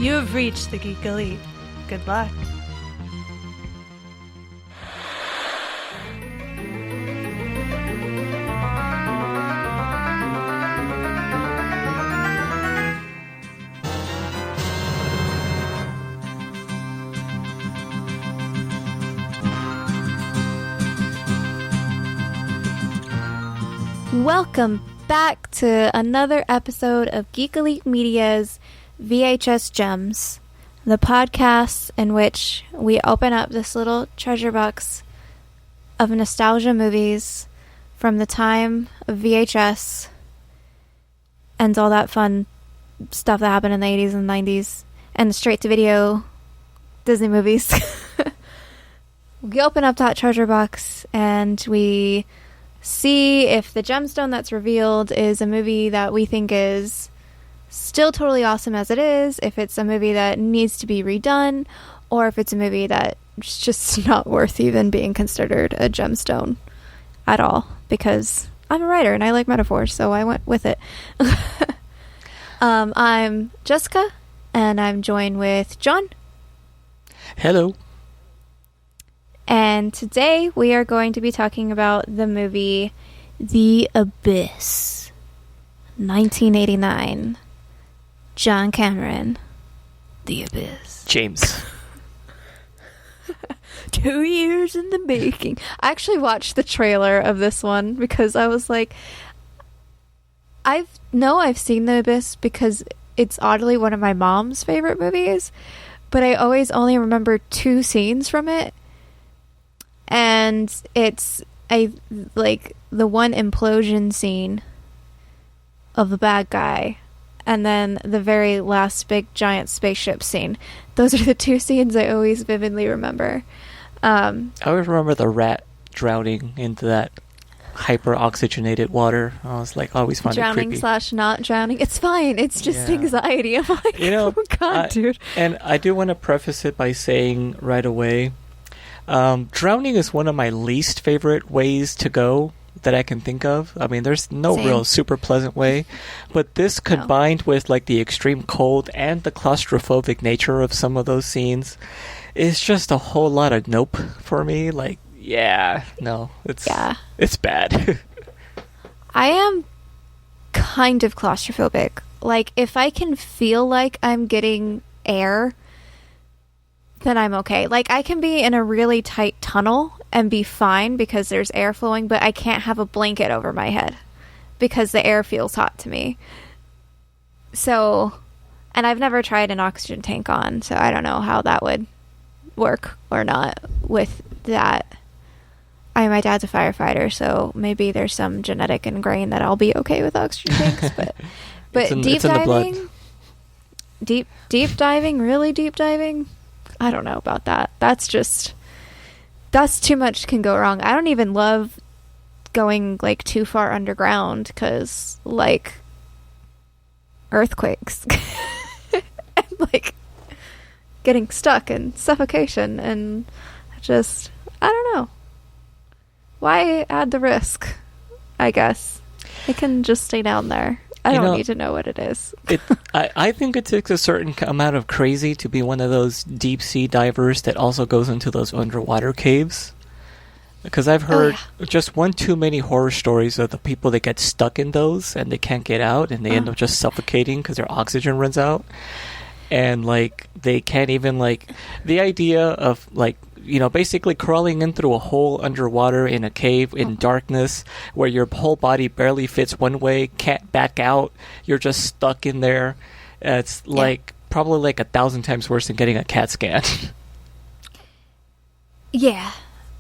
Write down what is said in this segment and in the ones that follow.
You have reached the Geek Elite. Good luck. Welcome back to another episode of Geek Elite Media's VHS Gems, the podcast in which we open up this little treasure box of nostalgia movies from the time of VHS and all that fun stuff that happened in the 80s and 90s and straight-to-video Disney movies. We open up that treasure box and we see if the gemstone that's revealed is a movie that we think is still totally awesome as it is, if it's a movie that needs to be redone, or if it's a movie that's just not worth even being considered a gemstone at all, because I'm a writer and I like metaphors, so I went with it. I'm Jessica, and I'm joined with John. Hello. And today we are going to be talking about the movie The Abyss, 1989. John Cameron, The Abyss. James. 2 years in the making. I actually watched the trailer of this one because I was like, I've seen The Abyss because it's oddly one of my mom's favorite movies, but I always only remember 2 scenes from it. And it's the one implosion scene of the bad guy, and then the very last big giant spaceship scene. Those are the 2 scenes I always vividly remember. I always remember the rat drowning into that hyper-oxygenated water. I was like, always found it creepy. Drowning / not drowning. It's fine. It's just anxiety. I'm like, oh God, dude. And I do want to preface it by saying right away, drowning is one of my least favorite ways to go that I can think of. I mean, there's no real super pleasant way, but this combined with like the extreme cold and the claustrophobic nature of some of those scenes is just a whole lot of nope for me. Like, it's bad. I am kind of claustrophobic. Like, if I can feel like I'm getting air, then I'm okay. Like, I can be in a really tight tunnel and be fine because there's air flowing, but I can't have a blanket over my head because the air feels hot to me. So, and I've never tried an oxygen tank on, so I don't know how that would work or not with that. My dad's a firefighter, so maybe there's some genetic ingrained that I'll be okay with oxygen tanks, but deep diving, deep diving, really deep diving, I don't know about that. That's too much can go wrong. I don't even love going like too far underground because like earthquakes and like getting stuck and suffocation and just, I don't know. Why add the risk? I guess it can just stay down there. I don't need to know what it is. I think it takes a certain amount of crazy to be one of those deep sea divers that also goes into those underwater caves. Because I've heard just one too many horror stories of the people that get stuck in those and they can't get out and they end up just suffocating because their oxygen runs out. And like they can't even like the idea of like, you know, basically crawling in through a hole underwater in a cave in darkness where your whole body barely fits one way, can't back out, you're just stuck in there. It's like probably like 1,000 times worse than getting a CAT scan. Yeah,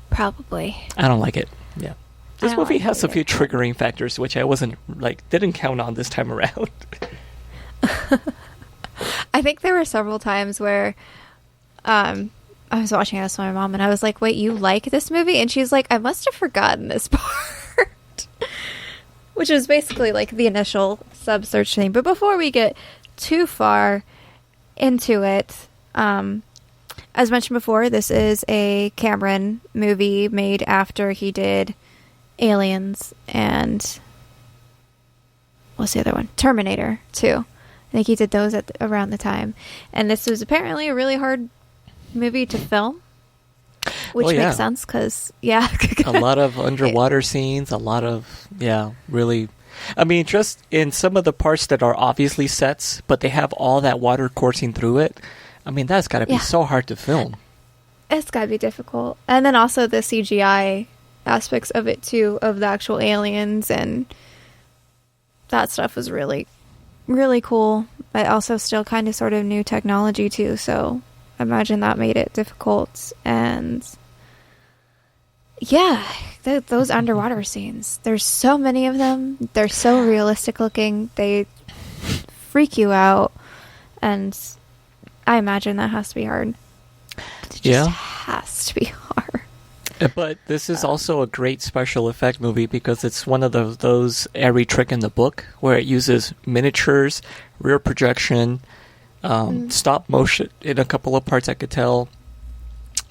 probably. I don't like it. Yeah. This movie has a few triggering factors which I didn't count on this time around. I think there were several times where I was watching this with my mom and I was like, wait, you like this movie? And she's like, I must have forgotten this part. Which is basically like the initial sub-search thing. But before we get too far into it, as mentioned before, this is a Cameron movie made after he did Aliens and what's the other one? Terminator 2. I think he did those around the time. And this was apparently a really hard movie to film, which makes sense because, yeah. A lot of underwater scenes, a lot of, really. I mean, just in some of the parts that are obviously sets, but they have all that water coursing through it. I mean, that's got to be so hard to film. It's got to be difficult. And then also the CGI aspects of it, too, of the actual aliens, and that stuff was really, really cool. But also still kind of sort of new technology, too, so I imagine that made it difficult. And yeah, those underwater scenes, there's so many of them. They're so realistic looking. They freak you out, and I imagine that has to be hard. It just has to be hard. But this is also a great special effect movie because it's one of those every trick in the book where it uses miniatures, rear projection, stop motion in a couple of parts I could tell.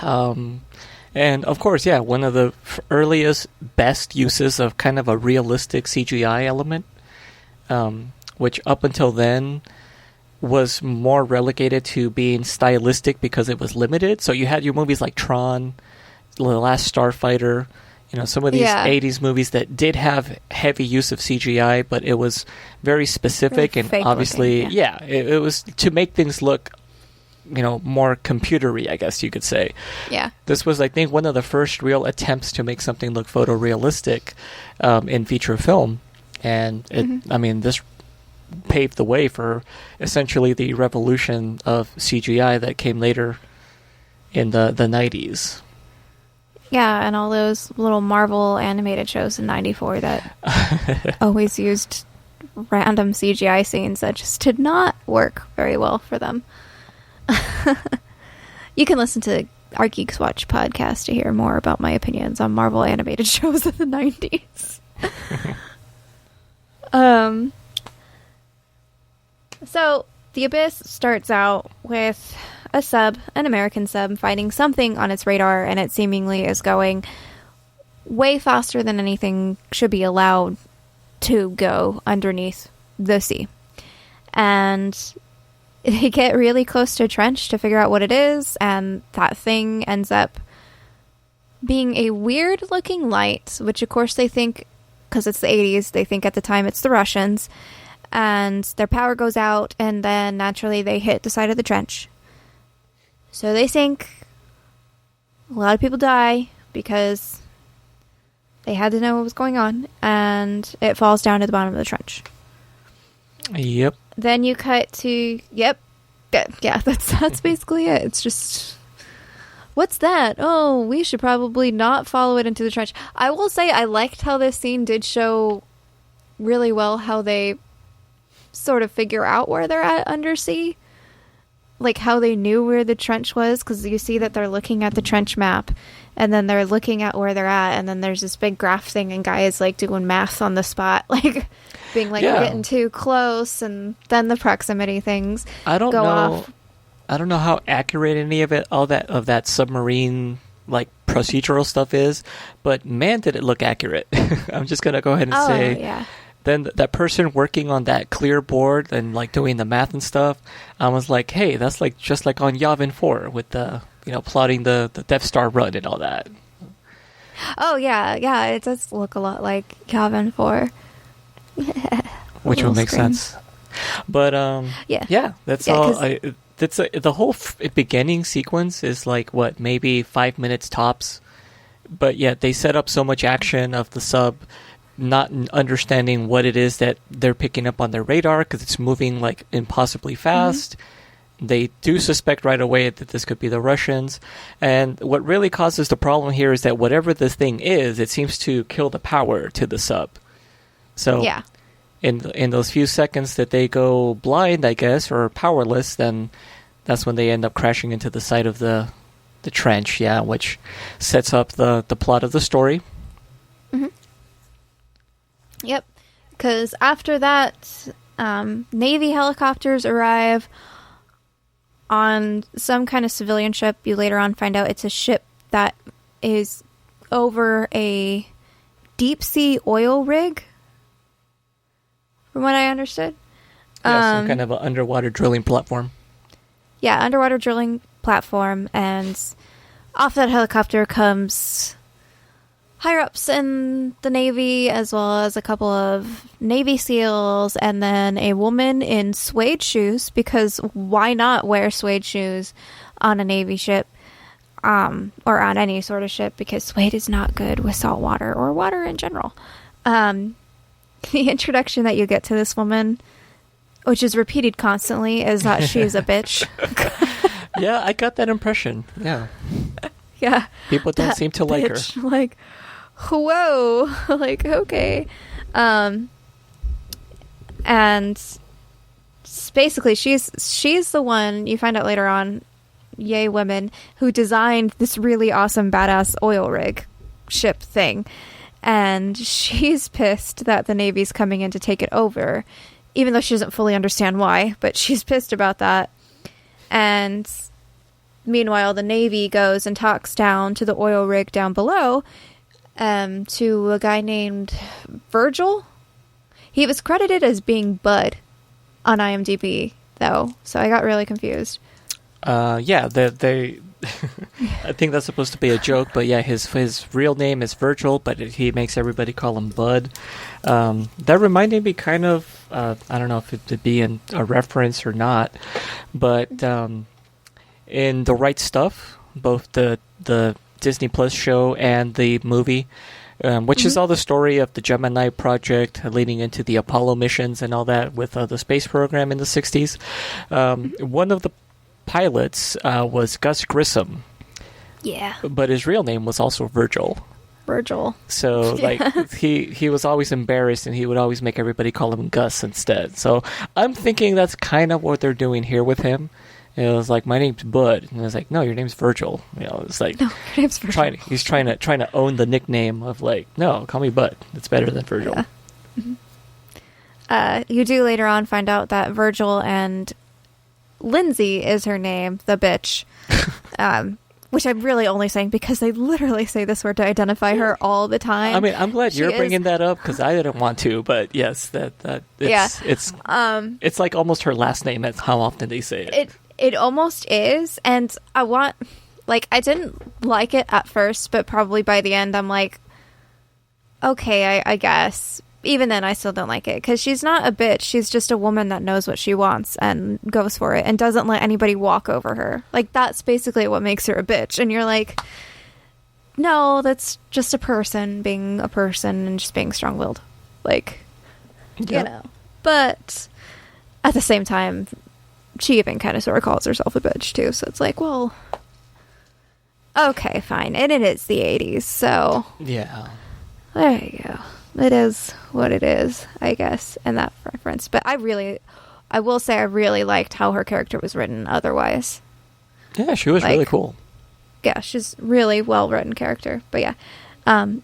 And of course, one of the earliest, best uses of kind of a realistic CGI element, which up until then was more relegated to being stylistic because it was limited. So you had your movies like Tron, The Last Starfighter, some of these 80s movies that did have heavy use of CGI, but it was very specific and obviously, it was to make things look, more computery, I guess you could say. Yeah. This was, I think, one of the first real attempts to make something look photorealistic in feature film. And this paved the way for essentially the revolution of CGI that came later in the 90s. Yeah, and all those little Marvel animated shows in 94 that always used random CGI scenes that just did not work very well for them. You can listen to our Geeks Watch podcast to hear more about my opinions on Marvel animated shows of the 90s. So, The Abyss starts out with an American sub, finding something on its radar, and it seemingly is going way faster than anything should be allowed to go underneath the sea. And they get really close to a trench to figure out what it is, and that thing ends up being a weird-looking light, which, of course, they think, because it's the 80s, they think at the time it's the Russians, and their power goes out, and then naturally they hit the side of the trench. So they sink. A lot of people die because they had to know what was going on, and it falls down to the bottom of the trench. Yep. Then you cut to that's basically it. It's just, what's that? Oh, we should probably not follow it into the trench. I will say I liked how this scene did show really well how they sort of figure out where they're at undersea. Like how they knew where the trench was, because you see that they're looking at the trench map, and then they're looking at where they're at, and then there's this big graph thing, and Guy is like doing math on the spot, like being like, we're getting too close, and then the proximity things go off. I don't know how accurate any of it, all that of that submarine like procedural stuff is, but man, did it look accurate. I'm just gonna go ahead and say. Then that person working on that clear board and like doing the math and stuff, I was like, hey, that's like just like on Yavin 4 with the plotting the Death Star run and all that. Oh yeah, it does look a lot like Yavin 4. Which would make sense. But that's all. The whole beginning sequence is like what, maybe 5 minutes tops. But yet they set up so much action of the sub not understanding what it is that they're picking up on their radar because it's moving like impossibly fast. They do suspect right away that this could be the Russians. And what really causes the problem here is that whatever this thing is, it seems to kill the power to the sub. So in those few seconds that they go blind, I guess, or powerless, then that's when they end up crashing into the side of the trench, which sets up the plot of the story. Yep, because after that, Navy helicopters arrive on some kind of civilian ship. You later on find out it's a ship that is over a deep sea oil rig, from what I understood. Yeah, some kind of an underwater drilling platform. Yeah, underwater drilling platform, and off that helicopter comes higher-ups in the Navy, as well as a couple of Navy SEALs, and then a woman in suede shoes, because why not wear suede shoes on a Navy ship, or on any sort of ship, because suede is not good with salt water, or water in general. The introduction that you get to this woman, which is repeated constantly, is that she's a bitch. Yeah, I got that impression. Yeah. Yeah. People don't seem to like her. Like, whoa. Like, okay. And basically she's the one, you find out later on, yay women, who designed this really awesome badass oil rig ship thing. And she's pissed that the Navy's coming in to take it over, even though she doesn't fully understand why, but she's pissed about that. And meanwhile, the Navy goes and talks down to the oil rig down below, to a guy named Virgil. He was credited as being Bud on IMDb, though, so I got really confused. Yeah, they I think that's supposed to be a joke, but yeah, his real name is Virgil, but he makes everybody call him Bud. That reminded me kind of, I don't know if it would be a reference or not, but in The Right Stuff, both the Disney Plus show and the movie, which is all the story of the Gemini project leading into the Apollo missions and all that with the space program in the 60s. One of the pilots was Gus Grissom. Yeah. But his real name was also Virgil. So, like, he was always embarrassed, and he would always make everybody call him Gus instead. So, I'm thinking that's kind of what they're doing here with him. It was like, my name's Bud, and I was like, no, your name's Virgil. You know, it's like, no, your name's Virgil. He's trying to own the nickname of, like, no, call me Bud. It's better than Virgil. Yeah. Mm-hmm. You do later on find out that Virgil and Lindsay is her name, the bitch. Which I'm really only saying because they literally say this word to identify her all the time. I mean, I'm glad you're bringing that up because I didn't want to, but yes, it's like almost her last name. That's how often they say it. It almost is, and I didn't like it at first, but probably by the end I'm like, okay, I guess. Even then, I still don't like it because she's not a bitch. She's just a woman that knows what she wants and goes for it and doesn't let anybody walk over her. Like, that's basically what makes her a bitch. And you're like, no, that's just a person being a person and just being strong-willed. Like, you know. But at the same time, she even kind of sort of calls herself a bitch, too. So it's like, well, okay, fine. And it is the 80s, so. Yeah. There you go. It is what it is, I guess, in that reference. But I will say I really liked how her character was written otherwise. Yeah, she was really cool. Yeah, she's really well-written character. But yeah,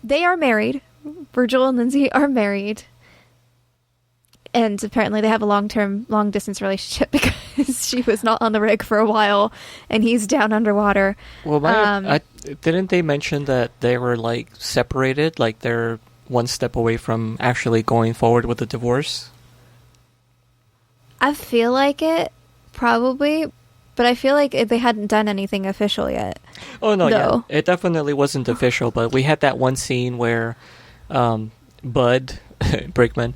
they are married. Virgil and Lindsay are married. And apparently they have a long-distance relationship because she was not on the rig for a while and he's down underwater. Well, didn't they mention that they were, like, separated? Like, they're one step away from actually going forward with the divorce? I feel like it, probably, but I feel like they hadn't done anything official yet. Oh, no, yeah. It definitely wasn't official, but we had that one scene where Bud Brickman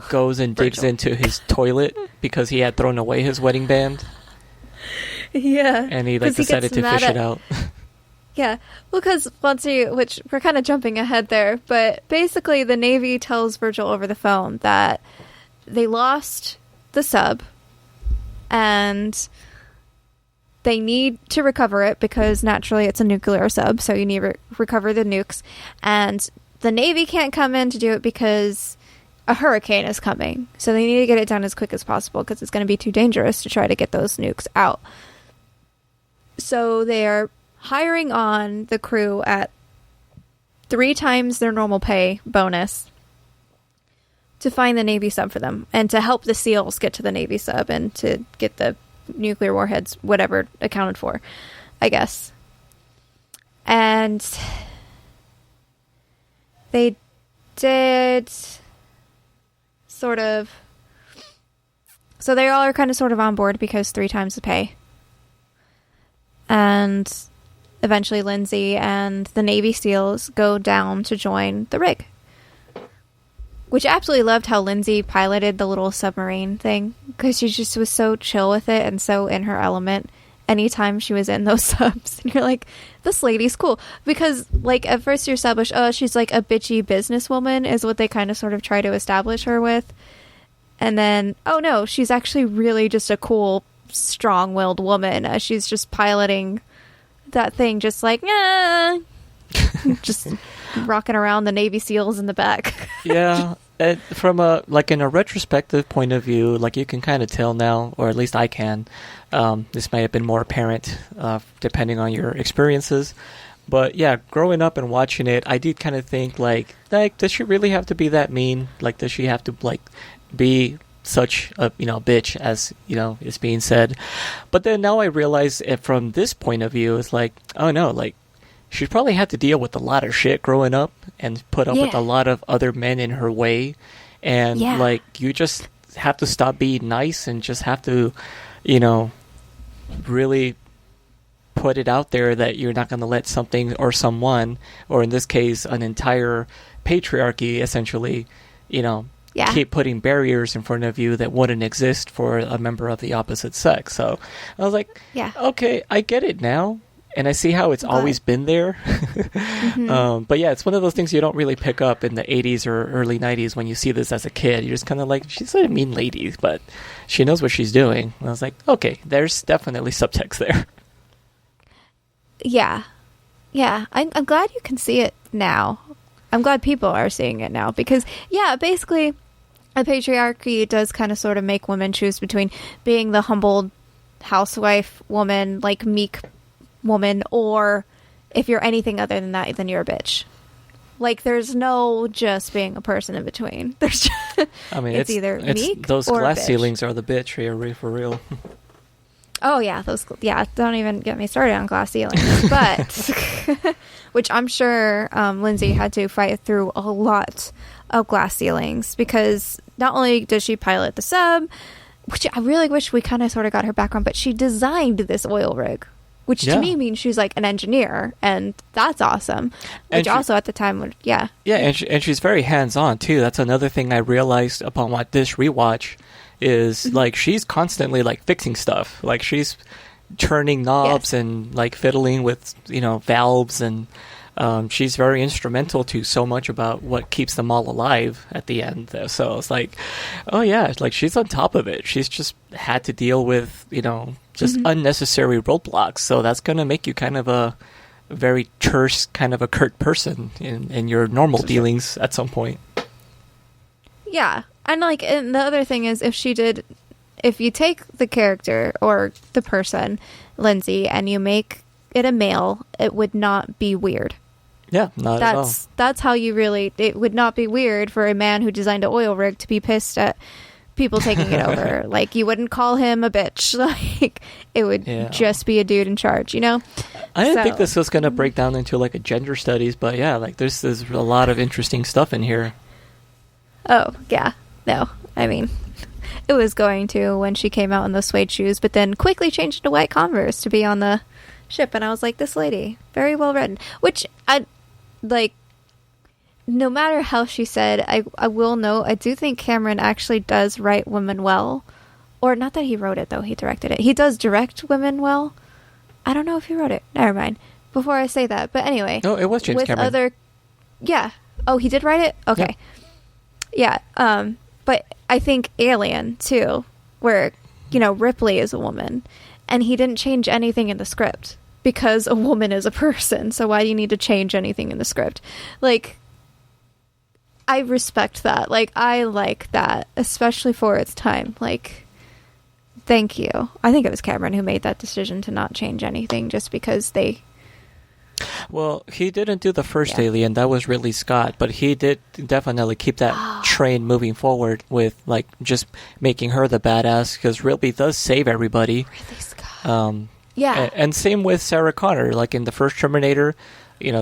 goes and digs into his toilet because he had thrown away his wedding band. Yeah. And he decided to fish it out. Yeah, well, because which we're kind of jumping ahead there, but basically the Navy tells Virgil over the phone that they lost the sub and they need to recover it because naturally it's a nuclear sub, so you need to recover the nukes. And the Navy can't come in to do it because a hurricane is coming, so they need to get it done as quick as possible because it's going to be too dangerous to try to get those nukes out. So they're hiring on the crew at 3 times their normal pay bonus to find the Navy sub for them and to help the SEALs get to the Navy sub and to get the nuclear warheads, whatever, accounted for, I guess. And they did sort of So they all are kind of sort of on board because 3 times the pay. And eventually Lindsay and the Navy SEALs go down to join the rig. Which I absolutely loved how Lindsay piloted the little submarine thing. Because she just was so chill with it and so in her element anytime she was in those subs. And you're like, this lady's cool. Because, like, at first you're established, oh, she's like a bitchy businesswoman is what they kind of sort of try to establish her with. And then, oh no, she's actually really just a cool, strong-willed woman. She's just piloting that thing just like, just rocking around the Navy SEALs in the back. Yeah, from a, like, in a retrospective point of view, like, you can kind of tell now, or at least I can. This may have been more apparent depending on your experiences. But yeah, growing up and watching it, I did kind of think, like, does she really have to be that mean? Like, does she have to, like, be such a bitch as is being said? But then now I realize it from this point of view, it's like, oh no, like she probably had to deal with a lot of shit growing up and put up with a lot of other men in her way, and like you just have to stop being nice and just have to really put it out there that you're not going to let something or someone, or in this case an entire patriarchy essentially, keep putting barriers in front of you that wouldn't exist for a member of the opposite sex. So I was like, okay, I get it now. And I see how it's always been there. But yeah, it's one of those things you don't really pick up in the 80s or early 90s when you see this as a kid. You're just kind of like, she's a mean lady, but she knows what she's doing. And I was like, okay, there's definitely subtext there. Yeah. Yeah. I'm glad you can see it now. I'm glad people are seeing it now because, basically, the patriarchy does kind of sort of make women choose between being the humbled housewife woman, like meek woman, or if you're anything other than that, then you're a bitch. Like, there's no just being a person in between. There's just, it's either meek those or glass bitch. ceilings are the bitch here, for real. Oh yeah, don't even get me started on glass ceilings. But which I'm sure Lindsay had to fight through a lot of glass ceilings because not only does she pilot the sub, which I really wish we kind of sort of got her background, but she designed this oil rig, which to me means she's like an engineer, and that's awesome. Which also at the time would and she's very hands-on too. That's another thing I realized upon this rewatch is like she's constantly like fixing stuff. Like she's turning knobs and like fiddling with valves, and she's very instrumental to so much about what keeps them all alive at the end. So it's like, oh yeah, like she's on top of it. She's just had to deal with just unnecessary roadblocks. So that's going to make you kind of a very terse, kind of a curt person in your normal dealings at some point. Yeah. And the other thing is, if you take the character or the person, Lindsay, and you make it a male, it would not be weird. Yeah, not at all. That's how it would not be weird for a man who designed an oil rig to be pissed at people taking it over. Like, you wouldn't call him a bitch. Like, it would just be a dude in charge, I didn't think this was going to break down into like a gender studies, but yeah, like there's a lot of interesting stuff in here. Oh, yeah. No, I mean, it was going to when she came out in those suede shoes, but then quickly changed to white Converse to be on the ship. And I was like, this lady, very well written. Which, no matter how she said, I will note, I do think Cameron actually does write women well. Or not that he wrote it, though. He directed it. He does direct women well. I don't know if he wrote it. Never mind. Before I say that. But anyway. Oh, it was James Cameron. Yeah. Oh, he did write it? Okay. Yeah. But I think Alien, too, where, Ripley is a woman, and he didn't change anything in the script because a woman is a person, so why do you need to change anything in the script? Like, I respect that. Like, I like that, especially for its time. Like, thank you. I think it was Cameron who made that decision to not change anything just because they... Well, he didn't do the first Alien. That was Ridley Scott, but he did definitely keep that train moving forward with like just making her the badass because Ridley does save everybody. Ridley Scott. And same with Sarah Connor. Like in the first Terminator,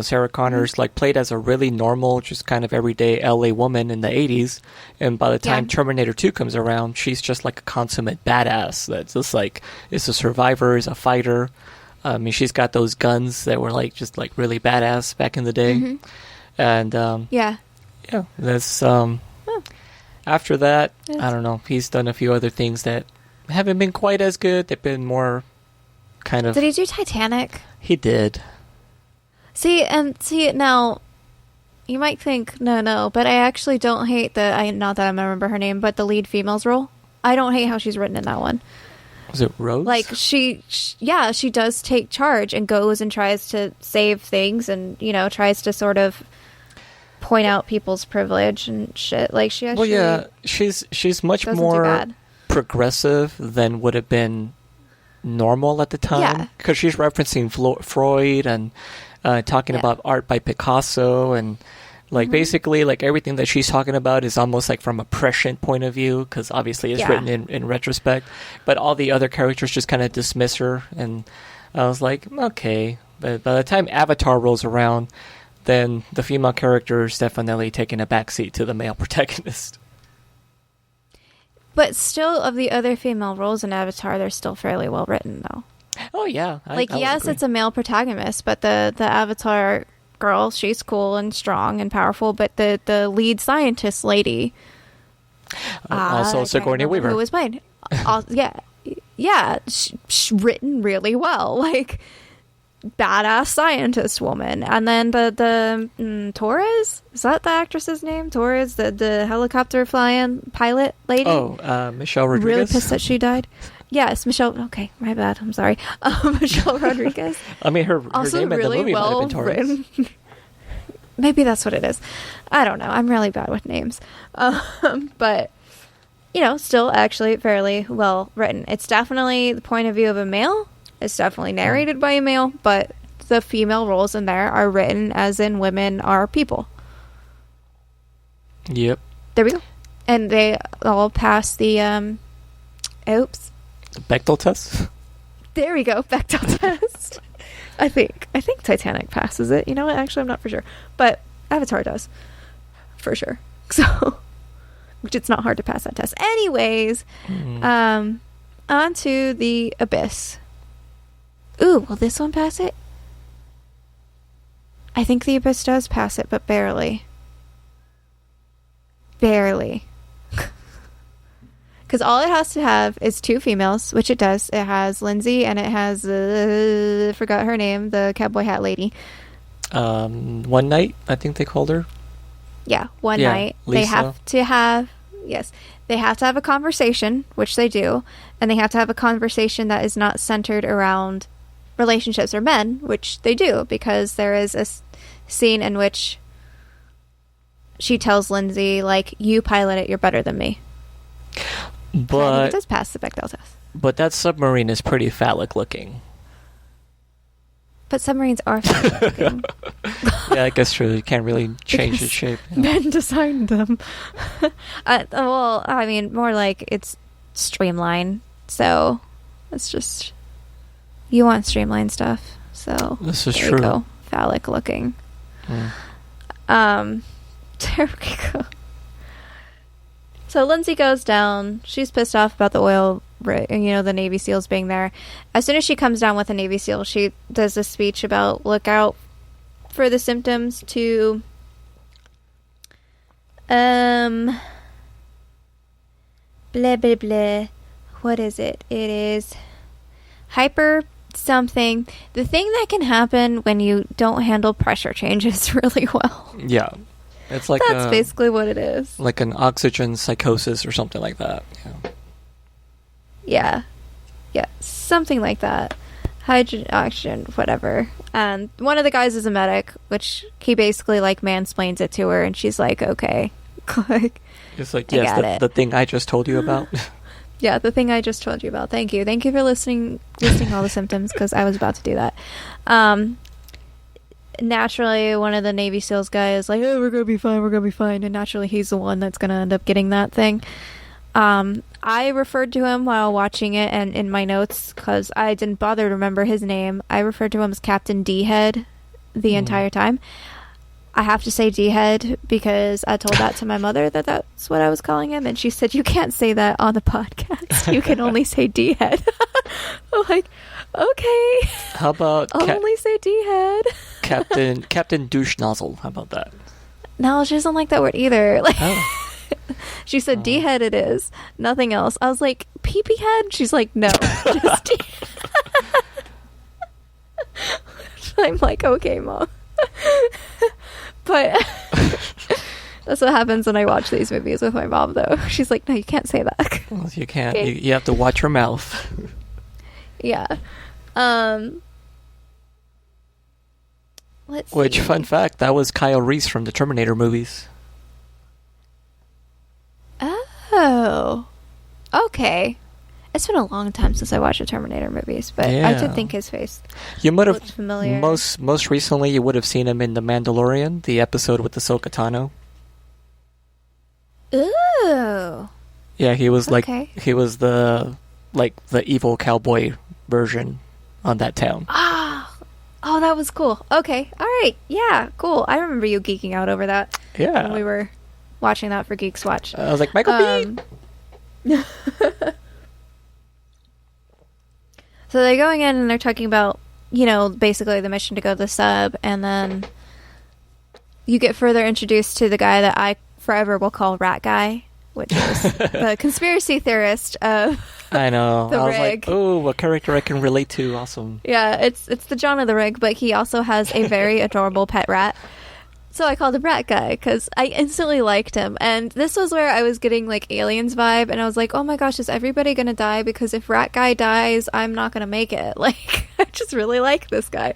Sarah Connor's like played as a really normal, just kind of everyday LA woman in the 80s, and by the time Terminator 2 comes around, she's just like a consummate badass that's just like is a survivor, is a fighter. I mean, she's got those guns that were like just like really badass back in the day. And that's after that, I don't know, he's done a few other things that haven't been quite as good. They've been more kind of... Did he do Titanic? He did. See, now, you might think, no, but I actually don't hate not that I remember her name, but the lead female's role. I don't hate how she's written in that one. Was it Rose? Like, she does take charge and goes and tries to save things and, tries to sort of point out people's privilege and shit. Like, she actually... Well, yeah, she's much more progressive than would have been normal at the time. Because she's referencing Freud and talking about art by Picasso and... Like, basically, like, everything that she's talking about is almost, like, from a prescient point of view, because obviously it's written in retrospect. But all the other characters just kind of dismiss her, and I was like, okay. But by the time Avatar rolls around, then the female character is definitely taking a backseat to the male protagonist. But still, of the other female roles in Avatar, they're still fairly well written, though. Oh, yeah. I yes, agree. it's a male protagonist, but the Avatar... girl, she's cool and strong and powerful, but the lead scientist lady, also Sigourney Weaver, who was mine, written really well, like badass scientist woman. And then the Torres, is that the actress's name? Torres, the helicopter flying pilot lady. Michelle Rodriguez. Really pissed that she died. Yes, Michelle. Okay, my bad. I'm sorry. Michelle Rodriguez. I mean, her also name really in the movie well might have been Torres. written. Maybe that's what it is. I don't know. I'm really bad with names. But, still actually fairly well written. It's definitely the point of view of a male. It's definitely narrated by a male, but the female roles in there are written as in women are people. Yep. There we go. And they all pass the, Bechdel test? There we go. Bechdel test. I think Titanic passes it. You know what? Actually, I'm not for sure. But Avatar does. For sure. So, which it's not hard to pass that test. Anyways, on to the Abyss. Ooh, will this one pass it? I think the Abyss does pass it, but barely. Barely. Because all it has to have is two females, which it does. It has Lindsay and it has, forgot her name, the cowboy hat lady. One Night, I think they called her. Yeah, One Night. Lisa. They have to have, they have to have a conversation, which they do. And they have to have a conversation that is not centered around relationships or men, which they do. Because there is a scene in which she tells Lindsay, like, you pilot it, you're better than me. But I think it does pass the Bechdel test. But that submarine is pretty phallic looking. But submarines are phallic looking. Yeah, I guess true. You can't really change its shape. Men designed them. Well, I mean, more like it's streamlined. So it's just, you want streamlined stuff. So this is there true. You go. Phallic looking. There we go. So Lindsay goes down. She's pissed off about the oil, the Navy SEALs being there. As soon as she comes down with a Navy SEAL, she does a speech about look out for the symptoms to blah blah blah. What is it? It is hyper something. The thing that can happen when you don't handle pressure changes really well. Yeah. It's like that's basically what it is. Like an oxygen psychosis or something like that. Yeah. Yeah. Something like that. Hydrogen, oxygen, whatever. And one of the guys is a medic, which he basically like mansplains it to her, and she's like, okay. Like, it's like, yes, the thing I just told you about. Yeah, the thing I just told you about. Thank you. Thank you for listing all the symptoms, because I was about to do that. Naturally, one of the Navy SEALs guys is like, oh, we're gonna be fine, and naturally he's the one that's gonna end up getting that thing. I referred to him while watching it, and in my notes, because I didn't bother to remember his name, I referred to him as Captain D-Head the entire time. I have to say D-head because I told that to my mother that's what I was calling him, and she said, you can't say that on the podcast. You can only say D-head. I'm like, okay. How about I'll only say D-head. Captain Douche Nozzle? How about that? No, she doesn't like that word either. Like, she said D-head it is. Nothing else. I was like, pee-pee head? She's like, no. Just D-head. I'm like, okay, Mom. But that's what happens when I watch these movies with my mom, though. She's like, no, you can't say that. Well, you can't. Okay. You have to watch your mouth. Yeah. Let's Which, see. fun fact, that was Kyle Reese from the Terminator movies. Oh. Okay. It's been a long time since I watched the Terminator movies, but I did think his face You might have looked familiar. most recently you would have seen him in The Mandalorian, the episode with Ahsoka Tano. Ooh. Yeah, he was Okay. he was the evil cowboy version on that town. Oh, that was cool. Okay. All right. Yeah, cool. I remember you geeking out over that Yeah. when we were watching that for Geeks Watch. I was like, Michael B. So they're going in and they're talking about, you know, basically the mission to go to the sub, and then you get further introduced to the guy that I forever will call Rat Guy, which is the conspiracy theorist of I know. the I was rig. like, oh, a character I can relate to. Awesome. Yeah, it's the John of the rig, but he also has a very adorable pet rat. So I called him Rat Guy because I instantly liked him. And this was where I was getting like Aliens vibe, and I was like, oh my gosh, is everybody gonna die? Because if Rat Guy dies, I'm not gonna make it. Like, I just really like this guy.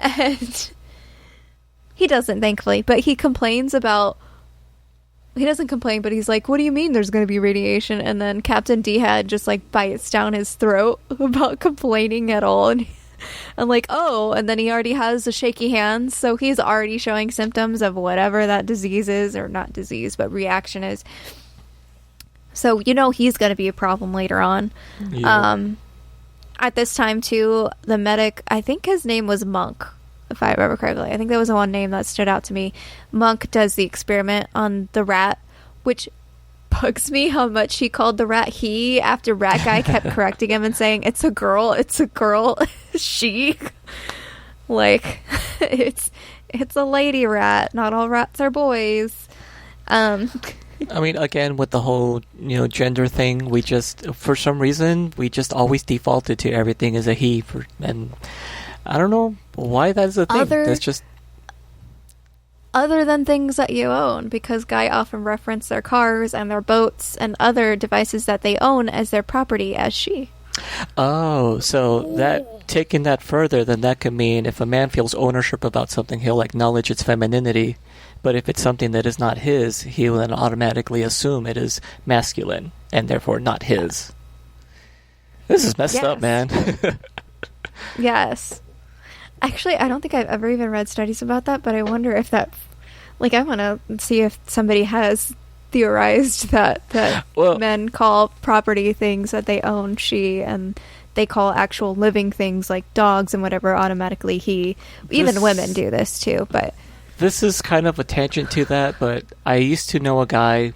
And he doesn't, thankfully, but he complains about... He doesn't complain, but he's like, what do you mean there's going to be radiation? And then Captain D-Head just, like, bites down his throat about complaining at all. And I'm like, oh, and then he already has a shaky hand, so he's already showing symptoms of whatever that disease is, or not disease, but reaction is. So, you know, he's going to be a problem later on. Yeah. At this time, too, the medic, I think his name was Monk, if I remember correctly. I think there was one name that stood out to me. Monk does the experiment on the rat, which bugs me how much he called the rat he after Rat Guy kept correcting him and saying, it's a girl, she. Like, it's a lady rat. Not all rats are boys. I mean, again, with the whole, gender thing, we just, for some reason, we just always defaulted to everything as a he. And I don't know why that's a thing. That's just... Other than things that you own, because Guy often reference their cars and their boats and other devices that they own as their property as she. Oh, so that, taking that further, then that could mean if a man feels ownership about something, he'll acknowledge its femininity. But if it's something that is not his, he will then automatically assume it is masculine, and therefore not his. This is messed up, man. Yes. Actually, I don't think I've ever even read studies about that, but I wonder if that... Like, I want to see if somebody has theorized that men call property things that they own she, and they call actual living things like dogs and whatever automatically he. Even women do this too, but... This is kind of a tangent to that, but I used to know a guy,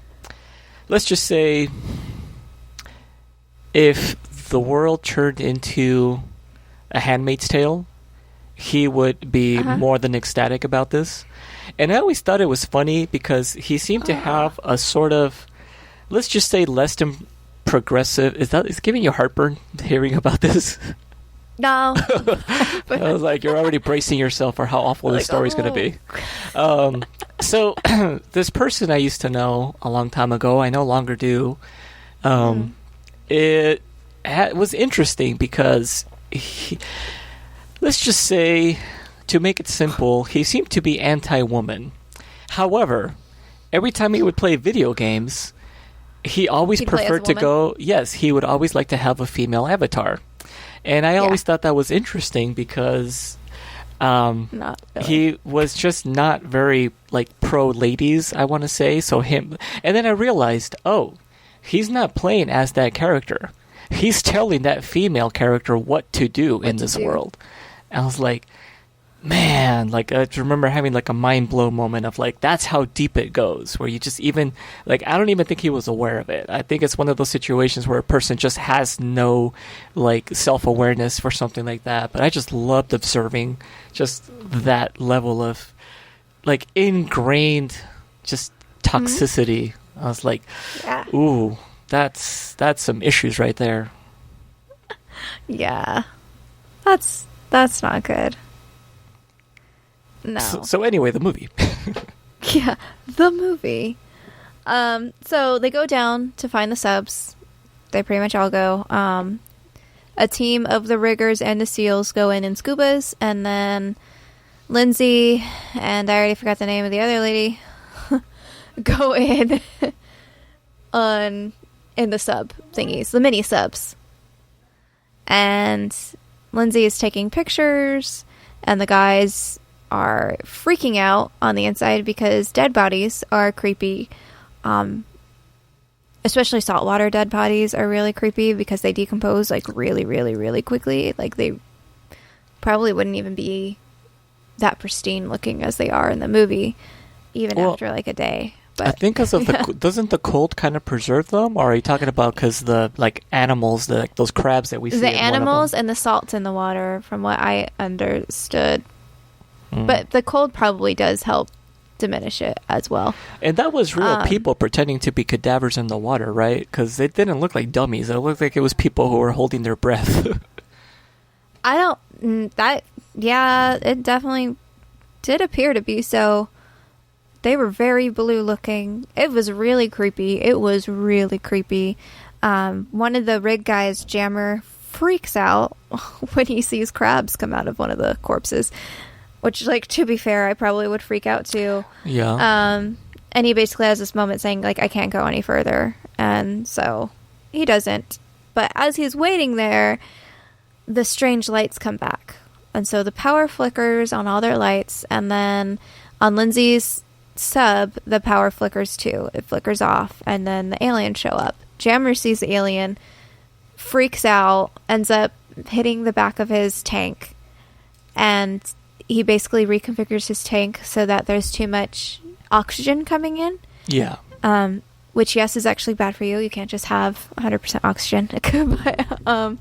let's just say, if the world turned into A Handmaid's Tale, he would be more than ecstatic about this. And I always thought it was funny because he seemed to have a sort of, let's just say, less than progressive... Is it giving you heartburn hearing about this? No. I was like, you're already bracing yourself for how awful this story's going to be. So this person I used to know a long time ago, I no longer do. It was interesting because let's just say, to make it simple, he seemed to be anti-woman. However, every time he would play video games, he always preferred to go... Yes, he would always like to have a female avatar. And I always thought that was interesting because Not really. he was just not very, pro-ladies, I want to say. So him... And then I realized, he's not playing as that character. He's telling that female character what to do in this world. I was like, man, like I remember having like a mind blow moment of like, that's how deep it goes, where you just even like, I don't even think he was aware of it. I think it's one of those situations where a person just has no like self-awareness for something like that. But I just loved observing just that level of like ingrained just toxicity. I was like, ooh, that's some issues right there. Yeah. That's not good. No. So anyway, the movie. Yeah, the movie. So they go down to find the subs. They pretty much all go. A team of the riggers and the SEALs go in scubas, and then Lindsay and I already forgot the name of the other lady go in in the sub thingies, the mini subs. And Lindsay is taking pictures, and the guys are freaking out on the inside because dead bodies are creepy. Especially saltwater dead bodies are really creepy because they decompose like really, really, really quickly. Like they probably wouldn't even be that pristine looking as they are in the movie, even after like a day. But, I think because of doesn't the cold kind of preserve them, or are you talking about because the like animals, those crabs that we see? The animals and the salts in the water, from what I understood. But the cold probably does help diminish it as well. And that was real people pretending to be cadavers in the water, right? Because they didn't look like dummies. It looked like it was people who were holding their breath. It definitely did appear to be so. They were very blue looking. It was really creepy. One of the rig guys, Jammer, freaks out when he sees crabs come out of one of the corpses. Which, like, to be fair, I probably would freak out too. Yeah. And he basically has this moment saying, like, I can't go any further. And so he doesn't. But as he's waiting there, the strange lights come back. And so the power flickers on all their lights. And then on Lindsay's sub, the power flickers too. It flickers off. And then the aliens show up. Jammer sees the alien, freaks out, ends up hitting the back of his tank. And he basically reconfigures his tank so that there's too much oxygen coming in. Yeah. Which, yes, is actually bad for you. You can't just have 100% oxygen. But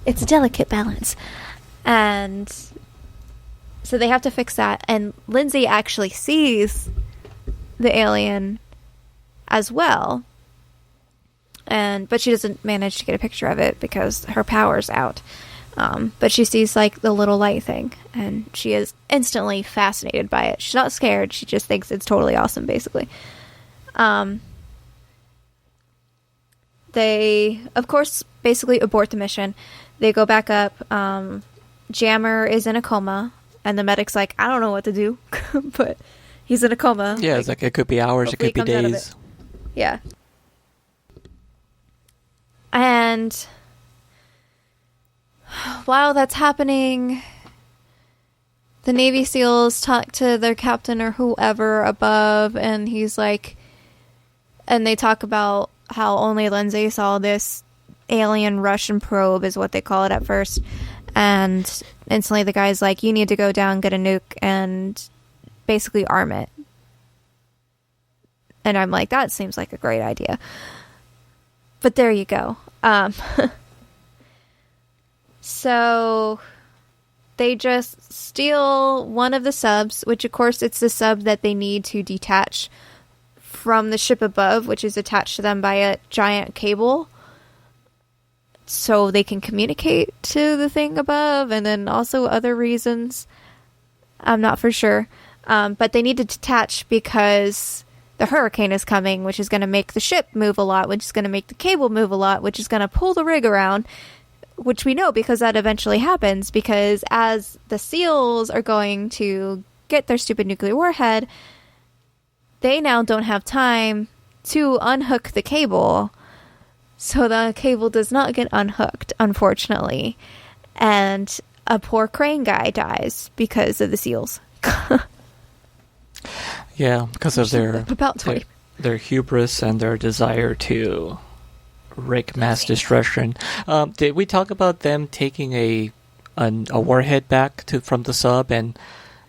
it's a delicate balance. And so they have to fix that. And Lindsay actually sees the alien as well. But she doesn't manage to get a picture of it because her power's out. But she sees, like, the little light thing, and she is instantly fascinated by it. She's not scared. She just thinks it's totally awesome, basically. They, of course, basically abort the mission. They go back up. Jammer is in a coma, and the medic's like, I don't know what to do, but he's in a coma. Yeah, it's like it could be hours, it could be days. Yeah. And while that's happening, the Navy SEALs talk to their captain or whoever above, and he's like, and they talk about how only Lindsay saw this alien Russian probe, is what they call it at first. And instantly the guy's like, you need to go down, get a nuke, and basically arm it. And I'm like, that seems like a great idea. But there you go. So they just steal one of the subs, which of course it's the sub that they need to detach from the ship above, which is attached to them by a giant cable, so they can communicate to the thing above, and then also other reasons. I'm not for sure. But they need to detach because the hurricane is coming, which is going to make the ship move a lot, which is going to make the cable move a lot, which is going to pull the rig around, which we know because that eventually happens, because as the SEALs are going to get their stupid nuclear warhead, they now don't have time to unhook the cable. So the cable does not get unhooked, unfortunately. And a poor crane guy dies because of the SEALs. Yeah, because of their hubris and their desire to wreak mass destruction. Did we talk about them taking a a warhead back from the sub, and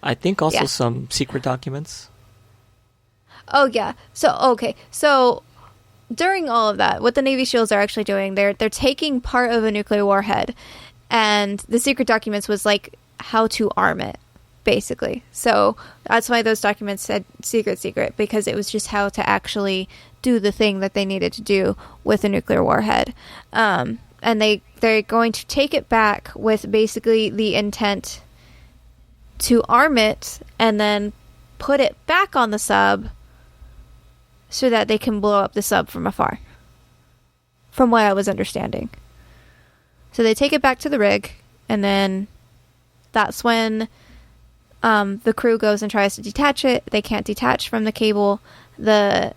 I think also Yeah. some secret documents. Oh yeah. So during all of that, what the Navy SEALs are actually doing, they're taking part of a nuclear warhead, and the secret documents was like how to arm it, basically. So that's why those documents said secret, because it was just how to actually do the thing that they needed to do with a nuclear warhead. And they're going to take it back with basically the intent to arm it and then put it back on the sub so that they can blow up the sub from afar, from what I was understanding. So they take it back to the rig, and then that's when the crew goes and tries to detach it. They can't detach from the cable. The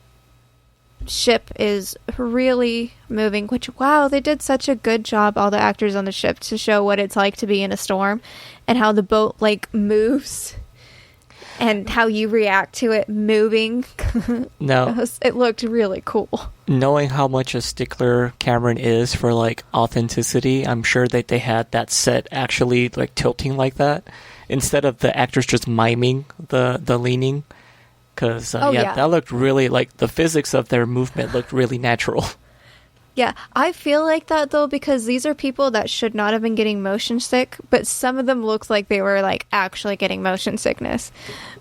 ship is really moving, which, wow, they did such a good job, all the actors on the ship, to show what it's like to be in a storm and how the boat like moves and how you react to it moving. No, it looked really cool. knowing how much a stickler Cameron is for like authenticity, I'm sure that they had that set actually like tilting like that instead of the actors just miming the leaning. Because that looked really like the physics of their movement looked really natural. Yeah, I feel like that though, because these are people that should not have been getting motion sick, but some of them looked like they were like actually getting motion sickness.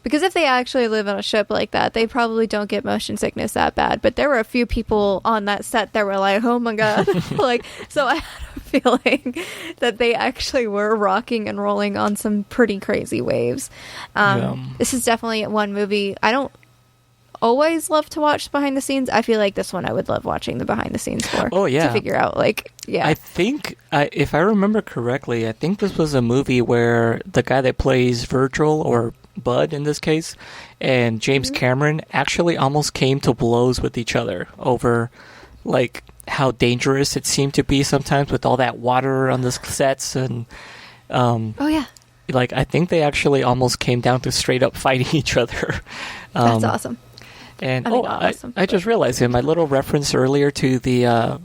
Because if they actually live on a ship like that, they probably don't get motion sickness that bad. But there were a few people on that set that were like, oh my God. Like, so I had a feeling that they actually were rocking and rolling on some pretty crazy waves. This is definitely one movie I don't always love to watch behind the scenes. I feel like this one I would love watching the behind the scenes for. Oh yeah, to figure out like I think if I remember correctly, I think this was a movie where the guy that plays Virgil, or Bud in this case, and James Cameron actually almost came to blows with each other over like how dangerous it seemed to be sometimes with all that water on the sets, and oh yeah, like I think they actually almost came down to straight up fighting each other. That's awesome. And awesome, I just realized in my little reference earlier to the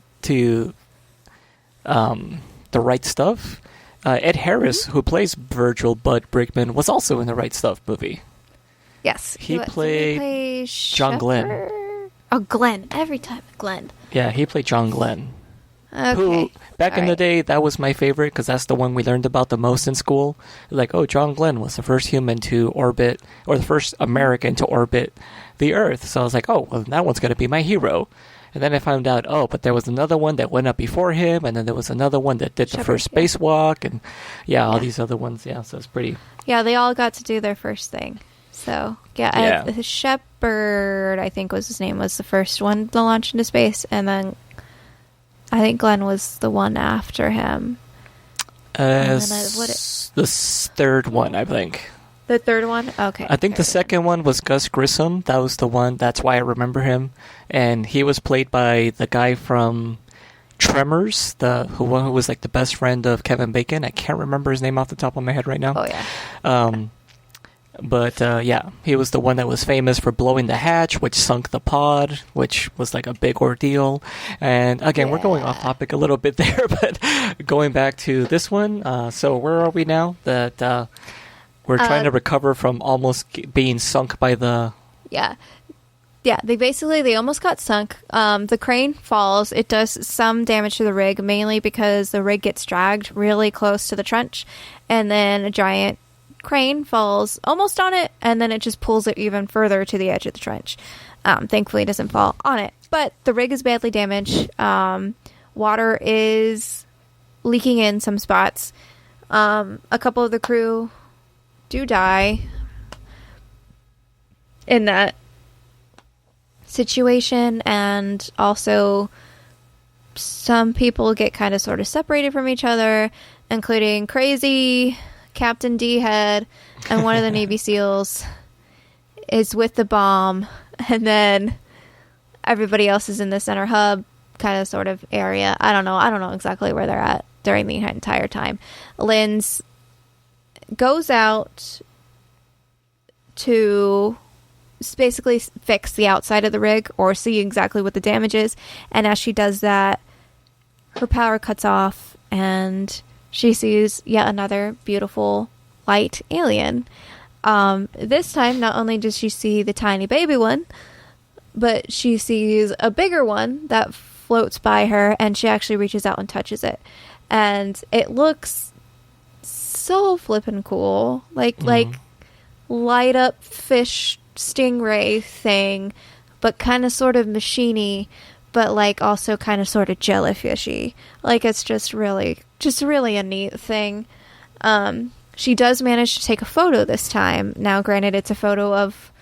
Right Stuff, Ed Harris, who plays Virgil Bud Brigman, was also in the Right Stuff movie. Yes, he played John Glenn. Oh, Glenn! Every time, Glenn. Yeah, he played John Glenn. Okay. Who back in the day, that was my favorite because that's the one we learned about the most in school. Like, oh, John Glenn was the first human to orbit, or the first American to orbit the Earth. So I was like, oh, well, that one's going to be my hero. And then I found out, oh, but there was another one that went up before him, and then there was another one that did the first spacewalk, and all these other ones. Yeah, so it's pretty. Yeah, they all got to do their first thing. So Shepard, I think was his name, was the first one to launch into space, and then I think Glenn was the one after him. The third one, I think. The third one? Okay. I think the second one was Gus Grissom. That was the one. That's why I remember him. And he was played by the guy from Tremors, who was like the best friend of Kevin Bacon. I can't remember his name off the top of my head right now. Oh, yeah. But he was the one that was famous for blowing the hatch, which sunk the pod, which was like a big ordeal. And again, we're going off topic a little bit there, but going back to this one. So where are we now? That we're trying to recover from almost being sunk by the... Yeah. Yeah, they almost got sunk. The crane falls. It does some damage to the rig, mainly because the rig gets dragged really close to the trench, and then a giant crane falls almost on it, and then it just pulls it even further to the edge of the trench. Thankfully, it doesn't fall on it, but the rig is badly damaged. Water is leaking in some spots. A couple of the crew do die in that situation, and also some people get kind of sort of separated from each other, including crazy Captain D-Head, and one of the Navy SEALs is with the bomb, and then everybody else is in the center hub kind of sort of area. I don't know exactly where they're at during the entire time. Linz goes out to basically fix the outside of the rig, or see exactly what the damage is, and as she does that, her power cuts off, and she sees yet another beautiful light alien. This time, not only does she see the tiny baby one, but she sees a bigger one that floats by her, and she actually reaches out and touches it. And it looks so flippin' cool. Like light up fish stingray thing, but kind of sort of machiny, but like also kind of sort of jellyfishy. Like it's just really a neat thing. She does manage to take a photo this time. Now, granted, it's a photo of,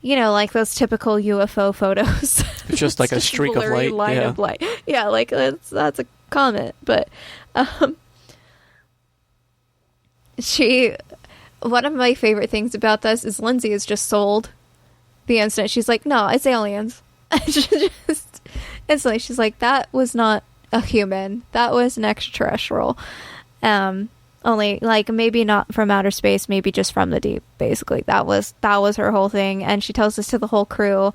like those typical UFO photos. It's just like a streak of light. Line of light. Yeah, like that's a comet. But one of my favorite things about this is Lindsay is just sold the instant she's like, no, it's aliens. Just instantly, she's like, that was not a human. That was an extraterrestrial. Only like maybe not from outer space, maybe just from the deep. Basically, that was her whole thing. And she tells this to the whole crew.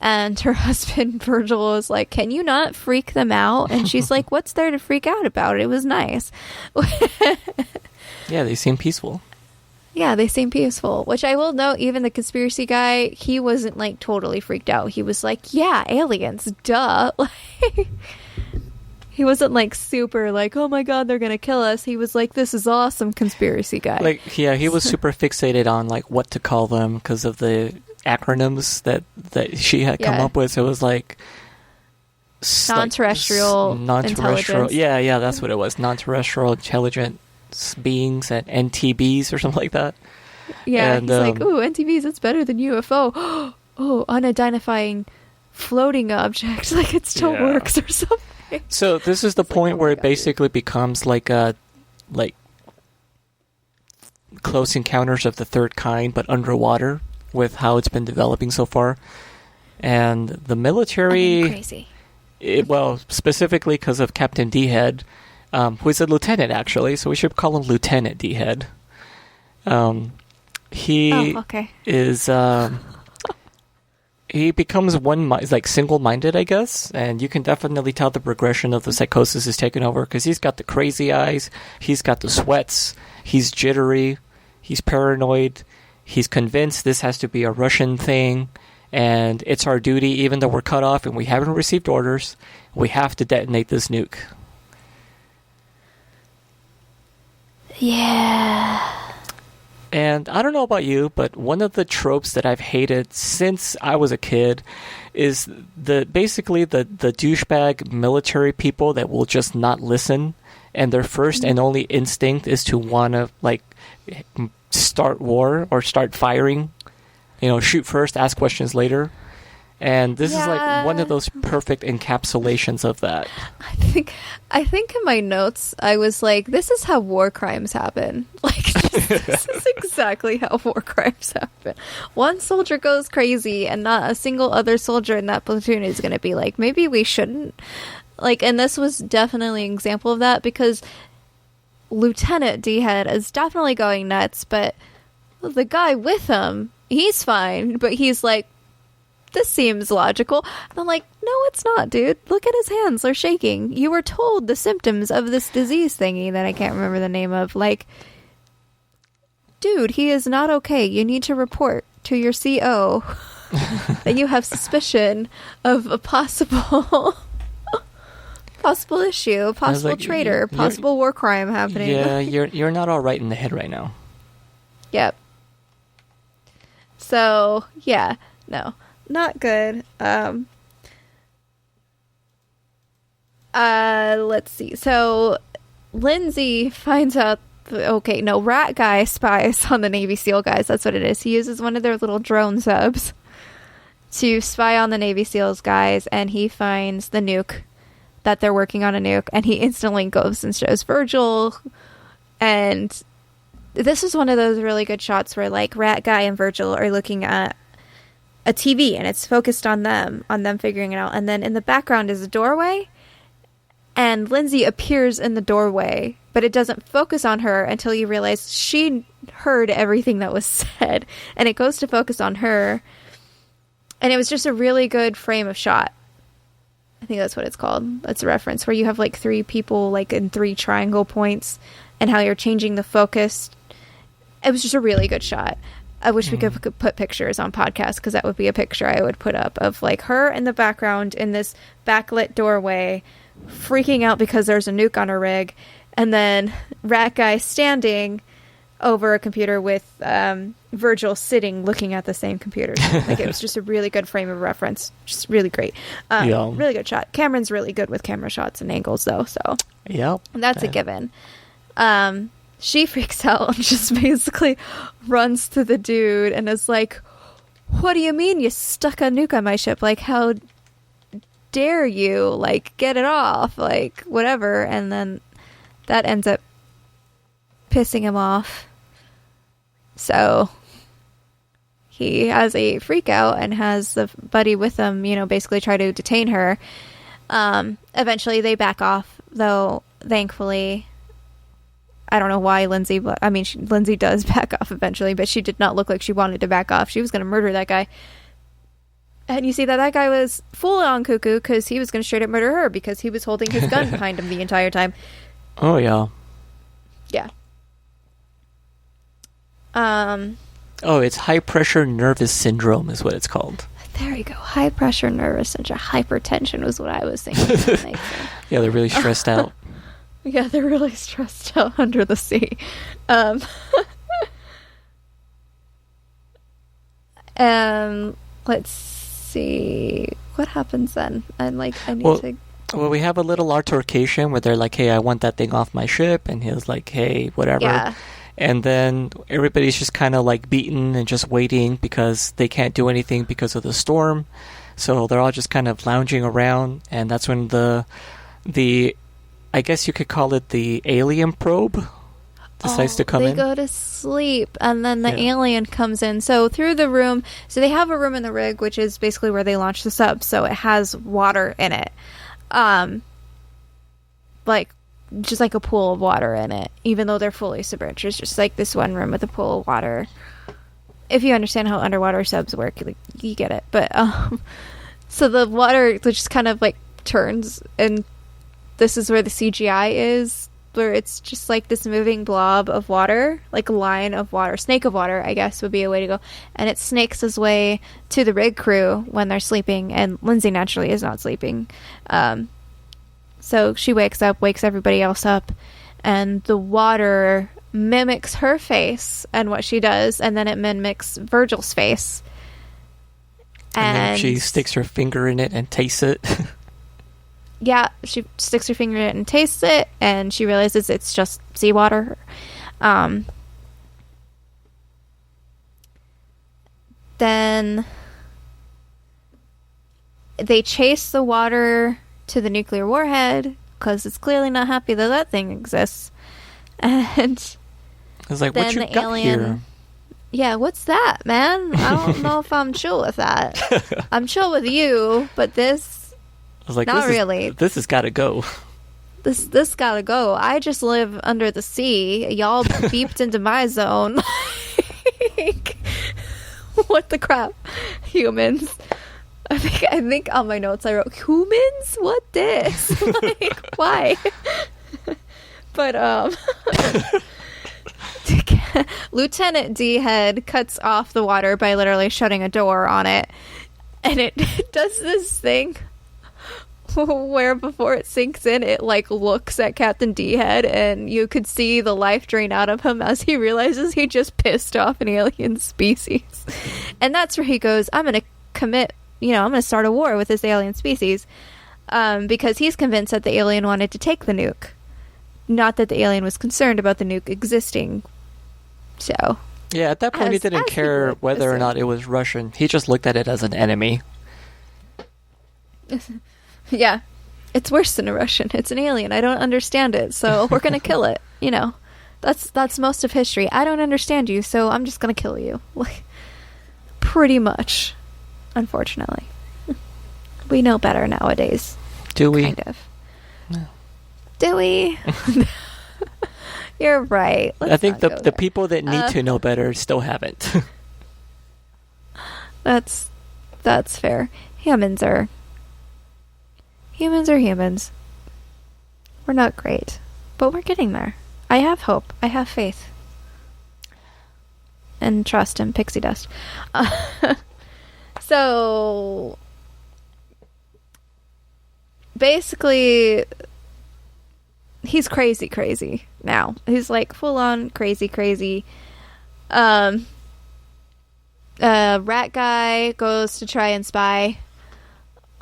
And her husband Virgil is like, "Can you not freak them out?" And she's like, "What's there to freak out about? It was nice." Yeah, they seem peaceful. Yeah, they seem peaceful. Which I will note, even the conspiracy guy, he wasn't like totally freaked out. He was like, "Yeah, aliens, duh." Like, he wasn't like super like, "Oh my god, they're gonna kill us." He was like, "This is awesome," conspirity guy. Like, yeah, he was super fixated on like what to call them because of the acronyms that she had come up with. So it was like non-terrestrial intelligence. Yeah, that's what it was. Non-terrestrial intelligent beings at NTBs or something like that. Yeah, and he's like, "Ooh, NTBs, that's better than UFO." Oh, unidentifying floating object, like it still works or something. So this is the point where it basically becomes like a Close Encounters of the Third Kind, but underwater, with how it's been developing so far. And the military, crazy. Well, specifically because of Captain D-Head, who is a lieutenant actually, so we should call him Lieutenant D-Head. He is. He becomes single-minded, I guess, and you can definitely tell the progression of the psychosis is taken over because he's got the crazy eyes, he's got the sweats, he's jittery, he's paranoid, he's convinced this has to be a Russian thing, and it's our duty, even though we're cut off and we haven't received orders, we have to detonate this nuke. Yeah. And I don't know about you, but one of the tropes that I've hated since I was a kid is basically the douchebag military people that will just not listen, and their first and only instinct is to want to like start war or start firing. Shoot first, ask questions later. And this is like one of those perfect encapsulations of that. I think in my notes I was like, this is how war crimes happen. Like, this is exactly how war crimes happen. One soldier goes crazy and not a single other soldier in that platoon is going to be like, maybe we shouldn't. Like, and this was definitely an example of that because Lieutenant D-Head is definitely going nuts, but the guy with him, he's fine, but he's like, this seems logical. And I'm like, no, it's not, dude. Look at his hands. They're shaking. You were told the symptoms of this disease thingy that I can't remember the name of. Like, dude, he is not okay. You need to report to your CO that you have suspicion of a possible issue, possible traitor, possible war crime happening. Yeah, you're not all right in the head right now. Yep. So, yeah, no. Not good. Let's see. So Lindsay finds out Rat Guy spies on the Navy SEAL guys. That's what it is. He uses one of their little drone subs to spy on the Navy SEALs guys, and he finds the nuke, that they're working on a nuke, and he instantly goes and shows Virgil. And this is one of those really good shots where like Rat Guy and Virgil are looking at a TV and it's focused on them figuring it out. And then in the background is a doorway, and Lindsay appears in the doorway, but it doesn't focus on her until you realize she heard everything that was said, and it goes to focus on her. And it was just a really good frame of shot. I think that's what it's called. That's a reference where you have like three people like in three triangle points, and how you're changing the focus. It was just a really good shot. I wish we could put pictures on podcast, because that would be a picture I would put up of like her in the background in this backlit doorway freaking out because there's a nuke on her rig, and then Rat Guy standing over a computer with Virgil sitting looking at the same computer. Like, it was just a really good frame of reference. Just really great. Really good shot. Cameron's really good with camera shots and angles though, so that's a given. She freaks out and just basically runs to the dude and is like, "What do you mean you stuck a nuke on my ship? Like, how dare you? Like, get it off, like, whatever." And then that ends up pissing him off. So he has a freak out and has the buddy with him, basically try to detain her. Eventually they back off, though, thankfully. I don't know why Lindsay, but I mean, Lindsay does back off eventually, but she did not look like she wanted to back off. She was going to murder that guy. And you see that guy was full on cuckoo, because he was going to straight up murder her, because he was holding his gun behind him the entire time. Oh, yeah. Yeah. Oh, it's high pressure nervous syndrome is what it's called. There you go. High pressure nervous syndrome. Hypertension was what I was thinking. Yeah, they're really stressed out. Yeah, they're really stressed out under the sea. Let's see. What happens then? I need to... Well, we have a little altercation where they're like, "Hey, I want that thing off my ship," and he's like, "Hey, whatever." Yeah. And then everybody's just kind of like beaten and just waiting because they can't do anything because of the storm. So they're all just kind of lounging around, and that's when the I guess you could call it the alien probe decides to come in. They go to sleep, and then the alien comes in. So through the room, so they have a room in the rig, which is basically where they launch the sub. So it has water in it. Like, just like a pool of water in it, even though they're fully submerged. It's just like this one room with a pool of water. If you understand how underwater subs work, like, you get it. But so the water just kind of like turns, and this is where the CGI is, where it's just like this moving blob of water, like a line of water, snake of water, I guess would be a way to go. And it snakes its way to the rig crew when they're sleeping, and Lindsay naturally is not sleeping. So she wakes everybody else up, and the water mimics her face and what she does, and then it mimics Virgil's face. And then she sticks her finger in it and tastes it. Yeah, she sticks her finger in it and tastes it, and she realizes it's just seawater. Then they chase the water to the nuclear warhead, because it's clearly not happy that thing exists. And it's like, what you got alien, here? Yeah, what's that, man? I don't know if I'm chill with that. I'm chill with you, but this... I was like, not really. This has got to go. This gotta go. I just live under the sea. Y'all beeped into my zone. Like, what the crap? Humans. I think on my notes I wrote, humans? What this? Like, why? But, Lieutenant D-Head cuts off the water by literally shutting a door on it. And it does this thing where before it sinks in, it like looks at Captain D-Head, and you could see the life drain out of him as he realizes he just pissed off an alien species. And that's where he goes, I'm going to commit, I'm going to start a war with this alien species, because he's convinced that the alien wanted to take the nuke, not that the alien was concerned about the nuke existing. So yeah, at that point he didn't care whether or not it was Russian. He just looked at it as an enemy. Yeah, it's worse than a Russian. It's an alien. I don't understand it, so we're gonna kill it. That's most of history. I don't understand you, so I'm just gonna kill you. Like, pretty much. Unfortunately, we know better nowadays. Do we? Kind of. No. Do we? You're right. I think the people that need to know better still haven't. That's fair. Humans are humans. We're not great, but we're getting there. I have hope. I have faith. And trust in pixie dust. So, basically, he's crazy now. He's like full on crazy. Rat guy goes to try and spy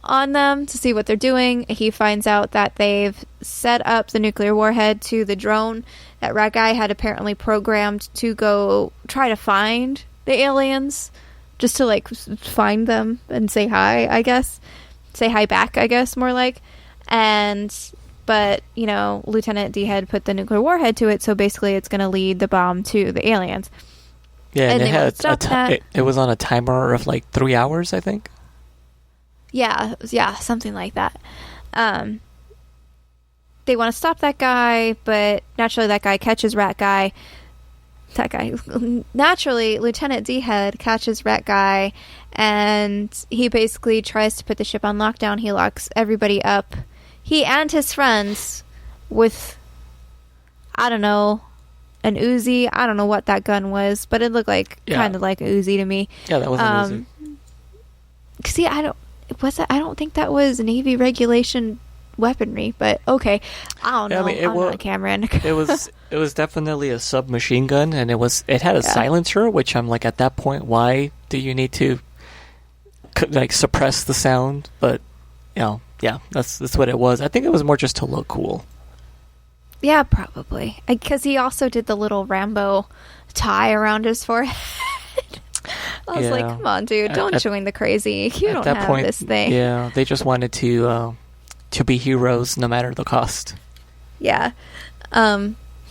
on them to see what they're doing. He finds out that they've set up the nuclear warhead to the drone that rat guy had apparently programmed to go try to find the aliens, just to like find them and say hi, I guess. Say hi back, I guess, more like. But, you know, Lieutenant D had put the nuclear warhead to it, so basically it's going to lead the bomb to the aliens. Yeah, and it was on a timer of like 3 hours, I think. Yeah, something like that. They want to stop that guy, but naturally that guy catches rat guy. Naturally, Lieutenant D-Head catches rat guy, and he basically tries to put the ship on lockdown. He locks everybody up. He and his friends with, I don't know, an Uzi. I don't know what that gun was, but it looked like kind of like an Uzi to me. Yeah, that was an Uzi. See, I don't think that was Navy regulation weaponry, but okay. I don't know. I mean, I'm not a Cameron. it was definitely a submachine gun, and it had a silencer, which I'm like, at that point, why do you need to like suppress the sound? But you know, yeah, that's what it was. I think it was more just to look cool. Yeah, probably, because he also did the little Rambo tie around his forehead. I was like, come on, dude, don't join the crazy. You don't have this thing. Yeah, they just wanted to be heroes no matter the cost. Yeah.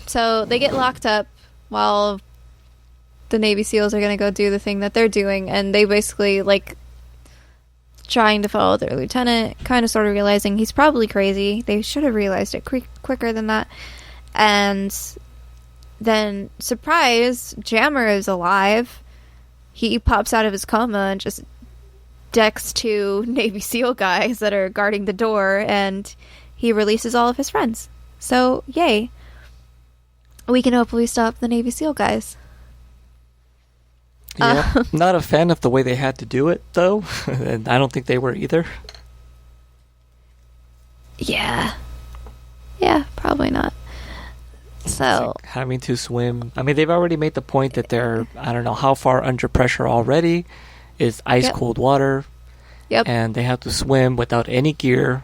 So they get locked up while the Navy SEALs are going to go do the thing that they're doing, and they basically, like, trying to follow their lieutenant, kind of sort of realizing he's probably crazy. They should have realized it quicker than that. And then, surprise, Jammer is alive. He pops out of his coma and just decks two Navy SEAL guys that are guarding the door, and he releases all of his friends. So, yay. We can hopefully stop the Navy SEAL guys. Yeah, not a fan of the way they had to do it, though. And I don't think they were either. Yeah, probably not. So, like having to swim. I mean, they've already made the point that they're, I don't know how far under pressure already. Is ice cold water. Yep. And they have to swim without any gear.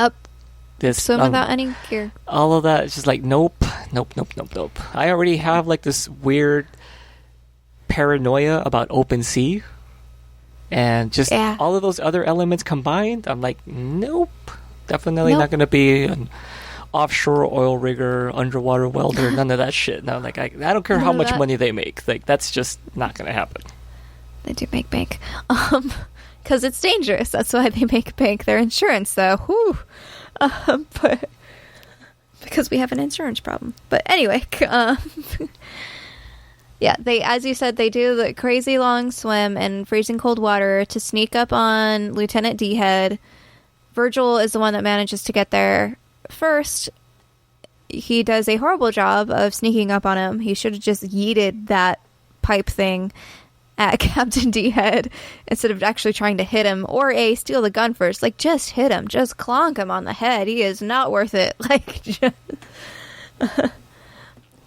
Yep. Swim without any gear. All of that is just like, nope. I already have like this weird paranoia about open sea. And just all of those other elements combined, I'm like, nope. Definitely not going to be an offshore oil rigger, underwater welder, none of that shit. No, like I don't care how much money they make. Like that's just not going to happen. They do make bank. Because it's dangerous. That's why they make bank. Their insurance, though. Whew. But because we have an insurance problem. But anyway, yeah, they, as you said, they do the crazy long swim in freezing cold water to sneak up on Lieutenant D-Head. Virgil is the one that manages to get there first. He does a horrible job of sneaking up on him. He should have just yeeted that pipe thing at Captain D-Head instead of actually trying to hit him, or steal the gun first. Like, just hit him. Just clonk him on the head. He is not worth it. Like, just...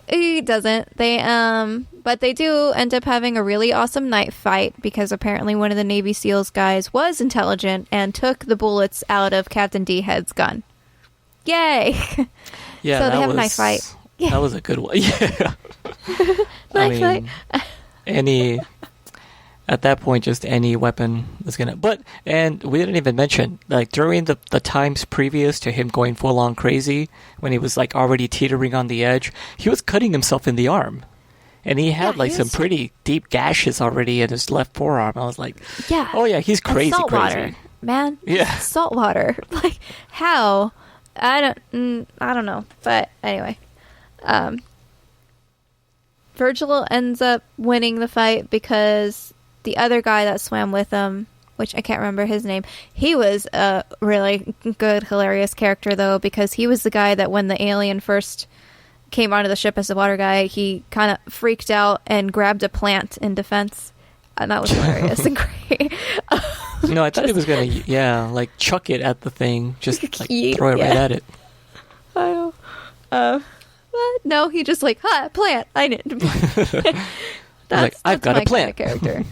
He doesn't. But they do end up having a really awesome night fight because apparently one of the Navy SEALs guys was intelligent and took the bullets out of Captain D-Head's gun. Yay! Yeah, so they have a knife fight. Yeah. That was a good one. Yeah. Knife fight. At that point, just any weapon was gonna. And we didn't even mention, like, during the times previous to him going full on crazy, when he was like already teetering on the edge, he was cutting himself in the arm, and he had some pretty deep gashes already in his left forearm. I was like, oh yeah, he's crazy, salt water, crazy, man. Yeah, salt water. Like, how? I don't know. But anyway, Virgil ends up winning the fight because the other guy that swam with him, which I can't remember his name, he was a really good, hilarious character, though, because he was the guy that when the alien first came onto the ship as the water guy, he kind of freaked out and grabbed a plant in defense. And that was hilarious and great. No, I thought he was going to, like, chuck it at the thing. Just, like, throw it right at it. I know. But no, he just like, plant. I didn't. That's I've got my a plant. kind of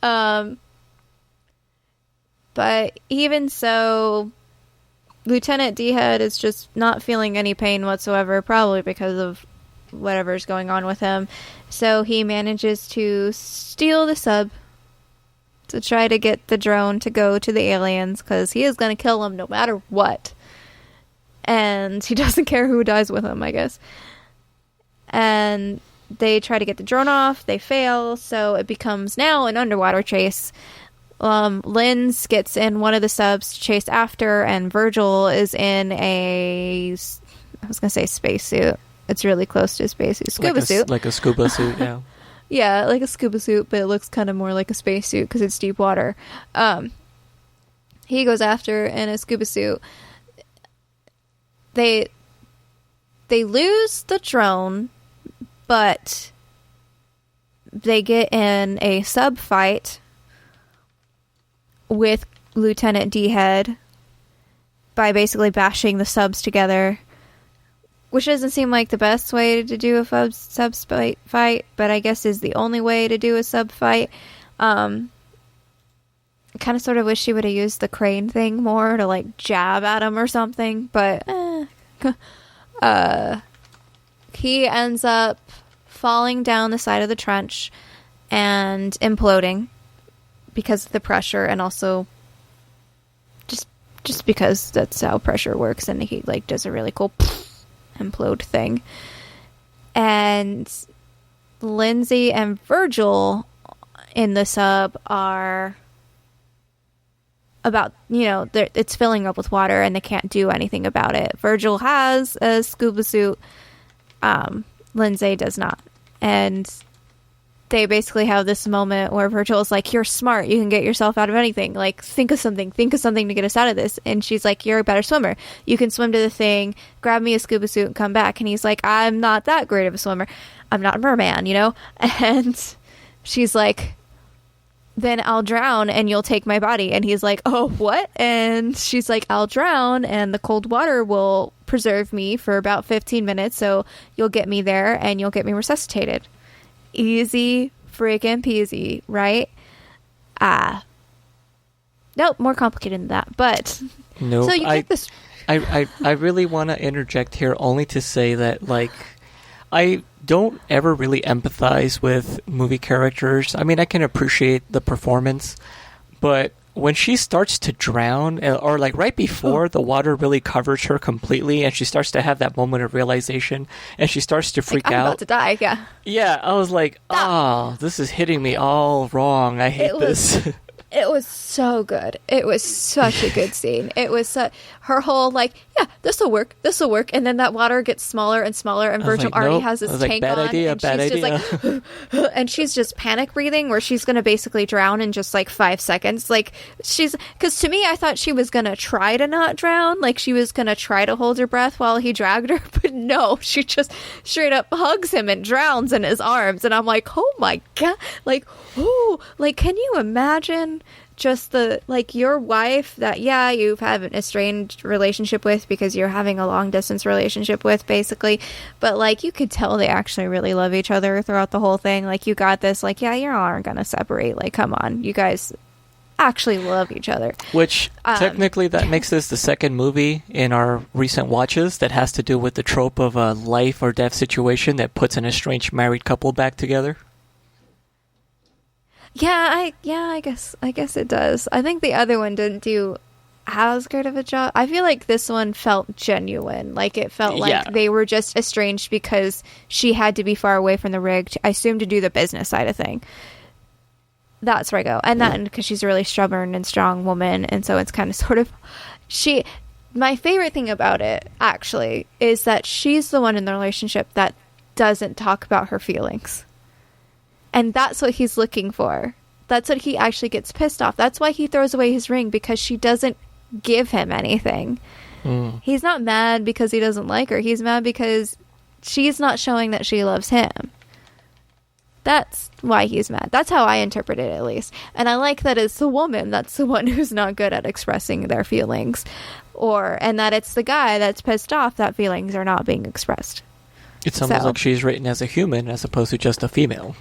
character. But even so, Lieutenant D-Head is just not feeling any pain whatsoever, probably because of whatever's going on with him. So he manages to steal the sub to try to get the drone to go to the aliens, because he is going to kill them no matter what. And he doesn't care who dies with him, I guess. And they try to get the drone off. They fail, so it becomes now an underwater chase. Linz gets in one of the subs to chase after, and Virgil is in I was going to say spacesuit. It's really close to a spacesuit. Scuba suit. Like a scuba suit, yeah. Yeah, like a scuba suit, but it looks kind of more like a spacesuit because it's deep water. He goes after in a scuba suit. They lose the drone, but they get in a sub fight with Lieutenant D-Head by basically bashing the subs together, which doesn't seem like the best way to do a sub fight, but I guess is the only way to do a sub fight. I kind of sort of wish she would have used the crane thing more to like jab at him or something, but he ends up falling down the side of the trench and imploding because of the pressure, and also just because that's how pressure works, and he like does a really cool implode thing. And Lindsay and Virgil in the sub are about, it's filling up with water and they can't do anything about it. Virgil has a scuba suit. Lindsay does not. And they basically have this moment where Virgil is like, you're smart, you can get yourself out of anything, like think of something to get us out of this. And she's like, you're a better swimmer, you can swim to the thing, grab me a scuba suit and come back. And he's like, I'm not that great of a swimmer, I'm not a merman, and she's like, then I'll drown and you'll take my body. And he's like, oh, what? And she's like, I'll drown and the cold water will preserve me for about 15 minutes, so you'll get me there and you'll get me resuscitated. Easy freaking peasy, right? Nope, more complicated than that. But nope. So you get this. I really want to interject here only to say that, like, I don't ever really empathize with movie characters. I mean, I can appreciate the performance, but when she starts to drown, or like right before the water really covers her completely, and she starts to have that moment of realization, and she starts to freak out. I'm about to die, yeah. Yeah, I was like, this is hitting me all wrong. I hate this. It was so good. It was such a good scene. It was her whole like, yeah, this will work, and then that water gets smaller and smaller, and Virgil already has this tank bad on, idea, and bad she's idea. just like, and she's just panic breathing, where she's gonna basically drown in just like 5 seconds. Like because to me, I thought she was gonna try to not drown, like she was gonna try to hold her breath while he dragged her, but no, she just straight up hugs him and drowns in his arms, and I'm like, oh my god, like, ooh, like, can you imagine? Just the, like, your wife that, yeah, you've had an estranged relationship with because you're having a long distance relationship with, basically, but like you could tell they actually really love each other throughout the whole thing. Like, you got this, like, yeah, you aren't gonna separate, like, come on, you guys actually love each other. Which technically that makes this the second movie in our recent watches that has to do with the trope of a life or death situation that puts an estranged married couple back together. I guess it does. I think the other one didn't do as good of a job. I feel like this one felt genuine. Like, it felt like they were just estranged because she had to be far away from the rig, I assume, to do the business side of thing. That's where I go. And then because she's a really stubborn and strong woman, and so it's kind of sort of my favorite thing about it, actually, is that she's the one in the relationship that doesn't talk about her feelings. And that's what he's looking for. That's what he actually gets pissed off. That's why he throws away his ring, because she doesn't give him anything. He's not mad because he doesn't like her. He's mad because she's not showing that she loves him. That's why he's mad. That's how I interpret it, at least. And I like that it's the woman that's the one who's not good at expressing their feelings. And that it's the guy that's pissed off that feelings are not being expressed. It's almost like she's written as a human as opposed to just a female.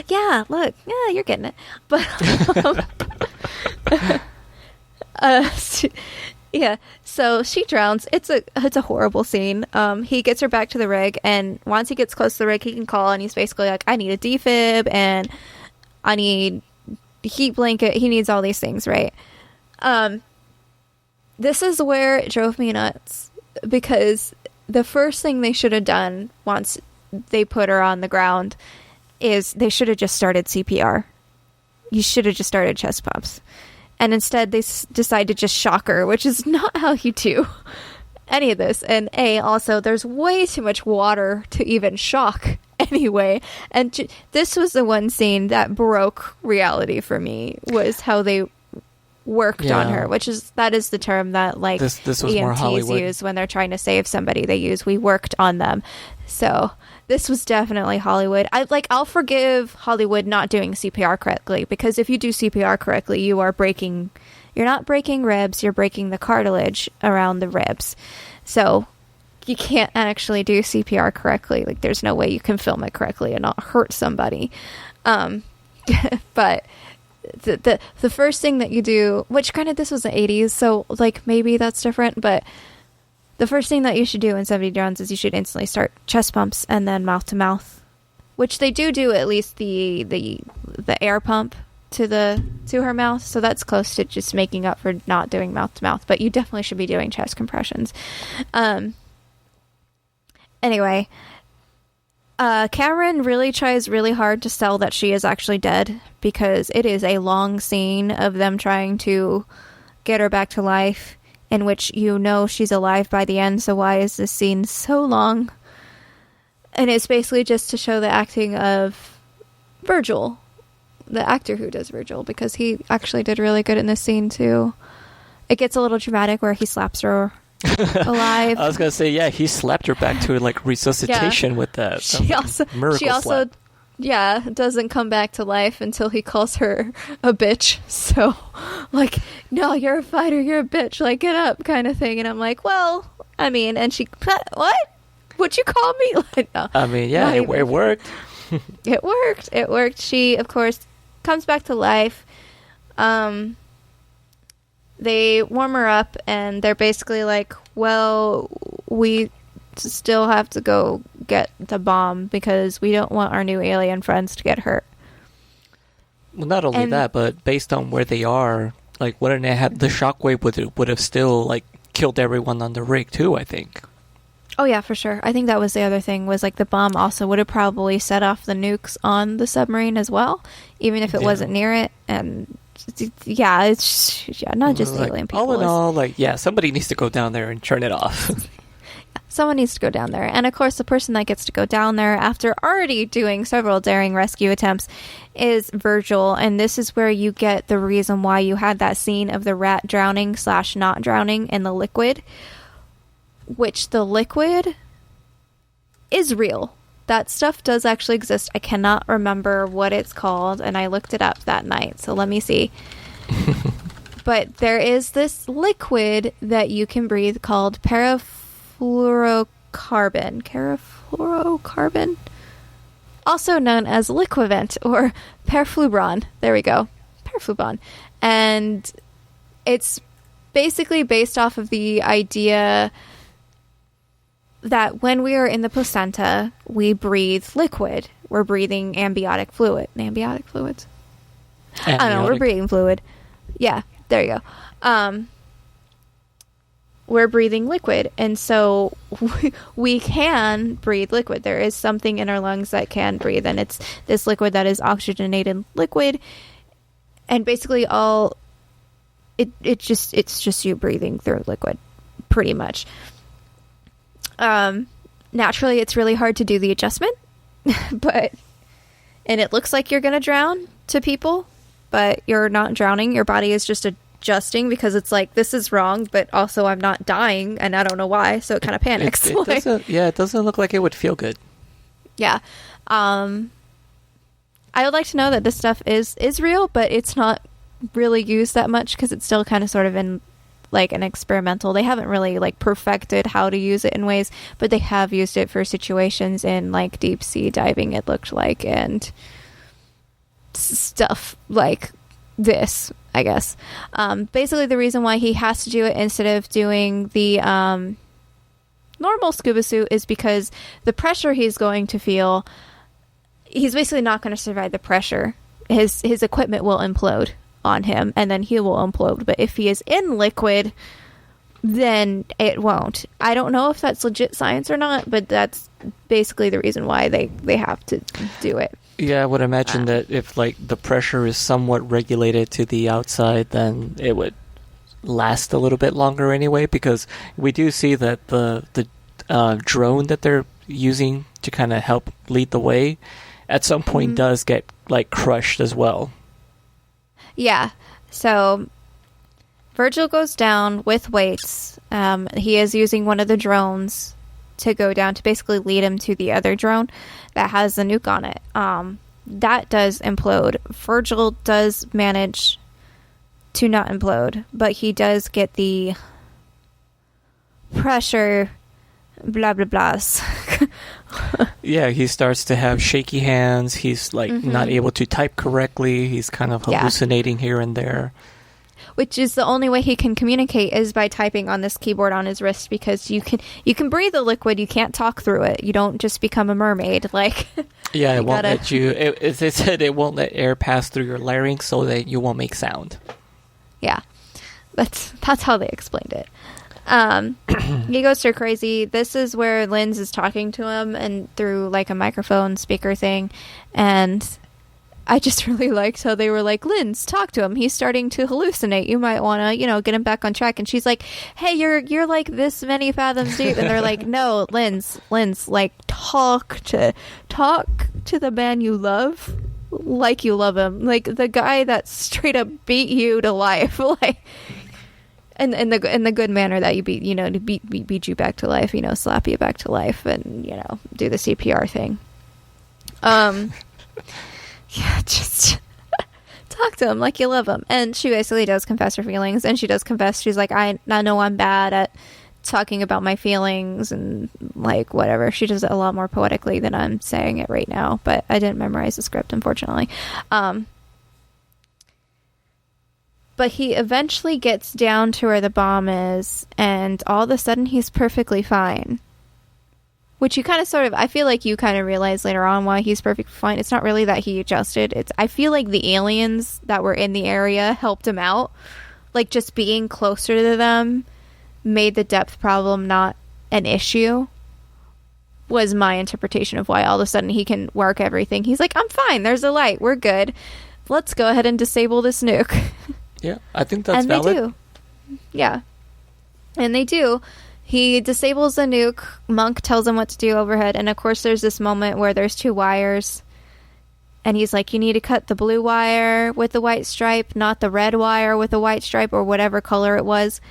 Yeah, look. Yeah, you're getting it. But, yeah, so she drowns. It's a horrible scene. He gets her back to the rig, and once he gets close to the rig, he can call, and he's basically like, I need a defib, and I need a heat blanket. He needs all these things, right? This is where it drove me nuts, because the first thing they should have done once they put her on the ground is they should have just started CPR. You should have just started chest pumps. And instead, they decide to just shock her, which is not how you do any of this. And also, there's way too much water to even shock anyway. And this was the one scene that broke reality for me, was how they worked on her, that is the term that like this was EMTs more Hollywood. use when they're trying to save somebody. They use, we worked on them. So this was definitely Hollywood. I'll forgive Hollywood not doing CPR correctly, because if you do CPR correctly, you're not breaking ribs, you're breaking the cartilage around the ribs. So you can't actually do CPR correctly. Like, there's no way you can film it correctly and not hurt somebody. But the first thing that you do, which granted this was the 80s, so like maybe that's different, but the first thing that you should do when somebody drowns is you should instantly start chest pumps and then mouth to mouth, which they do at least the air pump to her mouth, so that's close to just making up for not doing mouth to mouth, but you definitely should be doing chest compressions. Anyway, Cameron really tries really hard to sell that she is actually dead, because it is a long scene of them trying to get her back to life, in which she's alive by the end, so why is this scene so long? And it's basically just to show the acting of Virgil, the actor who does Virgil, because he actually did really good in this scene too. It gets a little dramatic where he slaps her alive. I was gonna say, yeah, he slapped her back to like resuscitation with that. She also slap. Doesn't come back to life until he calls her a bitch. So, like, no, you're a fighter, you're a bitch, like, get up, kind of thing. And I'm like, well, I mean, and she, what? What'd you call me? Like, no, I mean, yeah, it worked. It worked. She, of course, comes back to life. They warm her up, and they're basically like, well, we still have to go get the bomb because we don't want our new alien friends to get hurt. Well, not only that, but based on where they are, like, wouldn't they have the shockwave would have still like killed everyone on the rig too, I think. Oh yeah, for sure. I think that was the other thing, was like the bomb also would have probably set off the nukes on the submarine as well, even if it wasn't near it. And it's not just like, alien people. All in all, like, yeah, somebody needs to go down there and turn it off. Someone needs to go down there. And of course, the person that gets to go down there after already doing several daring rescue attempts is Virgil. And this is where you get the reason why you had that scene of the rat drowning / not drowning in the liquid, which the liquid is real. That stuff does actually exist. I cannot remember what it's called, and I looked it up that night, so let me see. But there is this liquid that you can breathe called perfluorocarbon, also known as Liquivent or perflubron. There we go, perflubron. And it's basically based off of the idea that when we are in the placenta, we breathe liquid. We're breathing amniotic fluids. I don't know, we're breathing fluid. Yeah, there you go. We're breathing liquid, and so we can breathe liquid. There is something in our lungs that can breathe, and it's this liquid that is oxygenated liquid, and basically it's just you breathing through liquid, pretty much. Naturally, it's really hard to do the adjustment, and it looks like you're gonna drown to people, but you're not drowning. Your body is just adjusting because it's like, this is wrong, but also I'm not dying and I don't know why, so it kind of panics. It doesn't, it doesn't look like it would feel good. Yeah. I would like to know that this stuff is real, but it's not really used that much because it's still kind of sort of in like an experimental. They haven't really like perfected how to use it in ways, but they have used it for situations in like deep sea diving, it looked like, and stuff like this, I guess. Basically the reason why he has to do it instead of doing the normal scuba suit is because the pressure he's going to feel, he's basically not going to survive the pressure. His equipment will implode on him and then he will implode. But if he is in liquid, then it won't. I don't know if that's legit science or not, but that's basically the reason why they have to do it. Yeah, I would imagine that if like the pressure is somewhat regulated to the outside, then it would last a little bit longer anyway, because we do see that the drone that they're using to kind of help lead the way at some point does get like crushed as well. Yeah, so Virgil goes down with weights. He is using one of the drones to go down to basically lead him to the other drone that has the nuke on it. That does implode. Virgil does manage to not implode, but he does get the pressure blah blah blahs. Yeah, he starts to have shaky hands. He's like not able to type correctly. He's kind of hallucinating here and there. Which is the only way he can communicate is by typing on this keyboard on his wrist, because you can breathe the liquid, you can't talk through it. You don't just become a mermaid. Like, yeah, it won't let you. It said it won't let air pass through your larynx, so that you won't make sound. Yeah, that's how they explained it. He goes stir crazy. This is where Linz is talking to him and through like a microphone speaker thing, and I just really liked how they were like, Linz, talk to him. He's starting to hallucinate. You might want to, get him back on track. And she's like, hey, you're like this many fathoms deep. And they're like, no, Linz, like talk to the man you love like you love him. Like the guy that straight up beat you to life. Like, and in the good manner that you beat you back to life, slap you back to life and, do the CPR thing. Yeah, just talk to him like you love him. And she basically does confess her feelings, and she does confess. She's like, I know I'm bad at talking about my feelings and like whatever. She does it a lot more poetically than I'm saying it right now, but I didn't memorize the script, unfortunately. But he eventually gets down to where the bomb is, and all of a sudden he's perfectly fine. Which you kind of I feel like you kind of realize later on why he's perfectly fine. It's not really that he adjusted. I feel like the aliens that were in the area helped him out. Like, just being closer to them made the depth problem not an issue, was my interpretation of why all of a sudden he can work everything. He's like, I'm fine. There's a light. We're good. Let's go ahead and disable this nuke. Yeah, I think that's and valid. They do. Yeah. And they do. He disables the nuke. Monk tells him what to do overhead. And of course, there's this moment where there's two wires. And he's like, you need to cut the blue wire with the white stripe, not the red wire with the white stripe, or whatever color it was.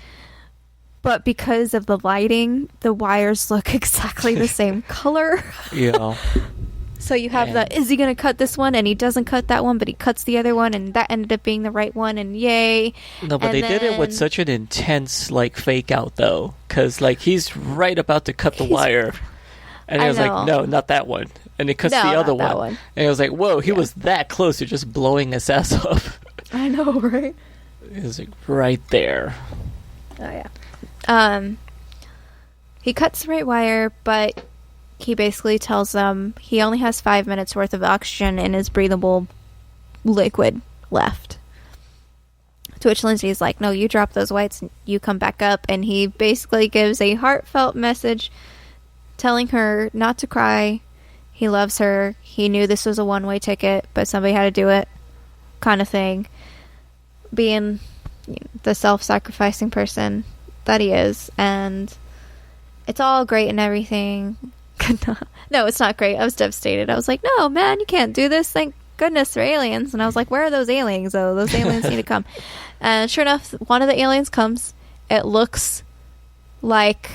But because of the lighting, the wires look exactly the same color. Yeah. So you have is he going to cut this one? And he doesn't cut that one, but he cuts the other one, and that ended up being the right one, and yay. No, but they did it with such an intense, like, fake out, though. Because, like, he's right about to cut the wire. And he was like, no, not that one. And he cuts the other one. And it was like, whoa, he was that close to just blowing his ass up. I know, right? It was, like, right there. Oh, yeah. He cuts the right wire, but he basically tells them he only has 5 minutes worth of oxygen in his breathable liquid left. To which Lindsay's like, no, you drop those whites and you come back up. And he basically gives a heartfelt message telling her not to cry. He loves her. He knew this was a one-way ticket, but somebody had to do it, kind of thing. Being the self-sacrificing person that he is. And it's all great and everything. No, it's not great. I was devastated. I was like, no, man, you can't do this. Thank goodness they're aliens. And I was like, where are those aliens, though? Those aliens need to come. And sure enough, one of the aliens comes. It looks like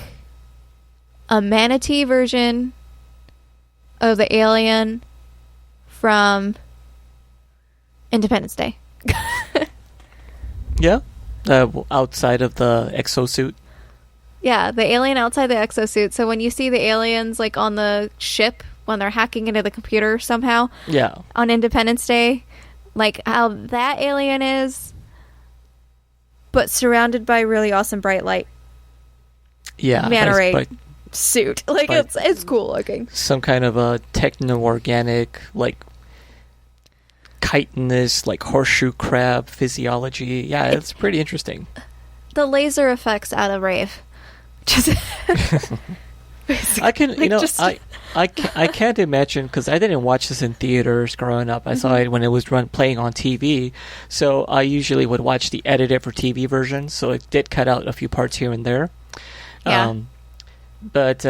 a manatee version of the alien from Independence Day. Yeah? Outside of the exosuit? Yeah, the alien outside the exosuit. So when you see the aliens like on the ship when they're hacking into the computer somehow, Yeah. on Independence Day, like how that alien is, but surrounded by really awesome bright light. Yeah. Manta ray But suit. Like it's cool looking. some kind of a techno-organic, like chitinous, like horseshoe crab physiology. Yeah, it's pretty interesting. The laser effects out of Rave. Just I can, like just- I can't imagine, because I didn't watch this in theaters growing up. I saw it when it was playing on TV. So I usually would watch the edited for TV version. So it did cut out a few parts here and there. Yeah. But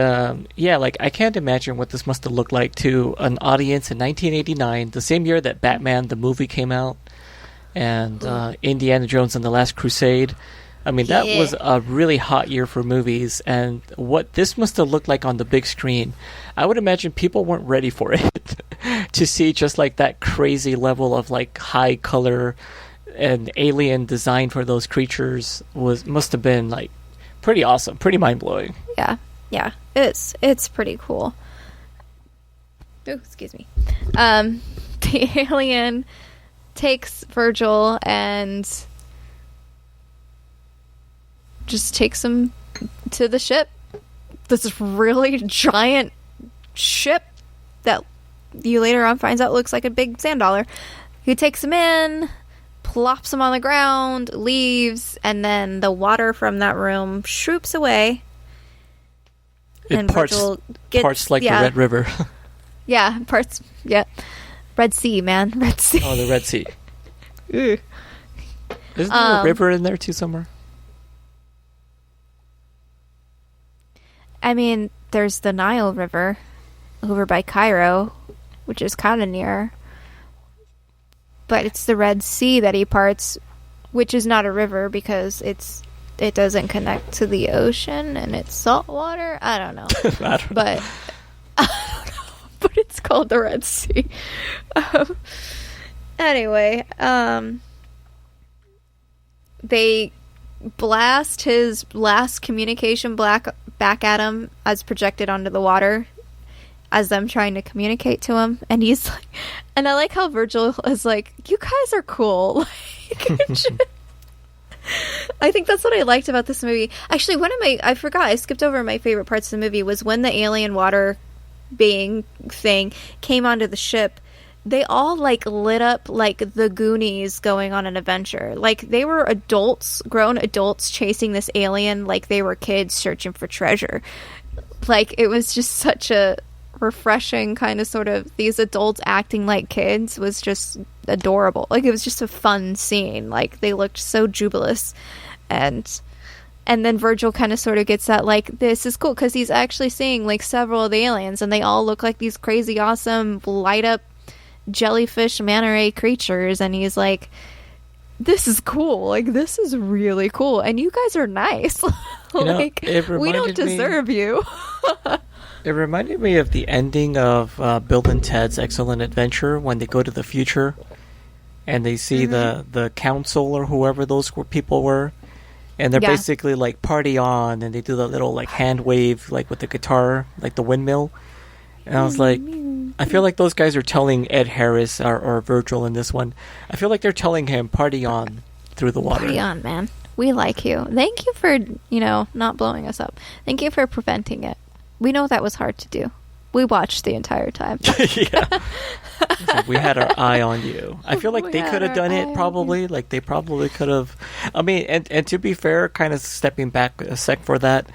yeah, like I can't imagine what this must have looked like to an audience in 1989, the same year that Batman the movie came out, and Indiana Jones and the Last Crusade. I mean, that was a really hot year for movies, and what this must have looked like on the big screen, I would imagine people weren't ready for it. To see just like that crazy level of like high color and alien design for those creatures must have been like pretty awesome, pretty mind blowing. Yeah, it's pretty cool. Oh, excuse me. The alien takes Virgil and just takes him to the ship. This really giant ship that you later on finds out looks like a big sand dollar. He takes him in, plops him on the ground, leaves, and then the water from that room swoops away. It parts like the Red River. Yeah, parts. Yeah, Red Sea, man, Red Sea. Oh, the Red Sea. Ugh. Isn't there a river in there too somewhere? I mean, there's the Nile River over by Cairo, which is kind of near. But it's the Red Sea that he parts, which is not a river because it doesn't connect to the ocean and it's salt water. I don't know. But it's called the Red Sea. Anyway, they blast his last communication back at him as projected onto the water as them trying to communicate to him, and he's like, and I like how Virgil is like, you guys are cool. Like, I think that's what I liked about this movie. Actually, I skipped over my favorite parts of the movie was when the alien water being thing came onto the ship. They all like lit up like the Goonies going on an adventure. Like they were adults, grown adults chasing this alien like they were kids searching for treasure. Like it was just such a refreshing kind of sort of these adults acting like kids was just adorable. Like it was just a fun scene. Like they looked so jubilous, and then Virgil kind of sort of gets that like this is cool because he's actually seeing like several of the aliens and they all look like these crazy awesome light up jellyfish manta ray creatures, and he's like, this is cool, like this is really cool, and you guys are nice. Like we don't deserve you. It reminded me of the ending of Bill and Ted's Excellent Adventure when they go to the future and they see the council or whoever those people were, and they're basically like party on, and they do the little like hand wave like with the guitar, like the windmill. And I was like, I feel like those guys are telling Ed Harris or Virgil in this one, I feel like they're telling him party on through the water. Party on, man. We like you. Thank you for, not blowing us up. Thank you for preventing it. We know that was hard to do. We watched the entire time. Yeah. We had our eye on you. I feel like they could have done it probably. Like they probably could have. I mean, and to be fair, kind of stepping back a sec for that,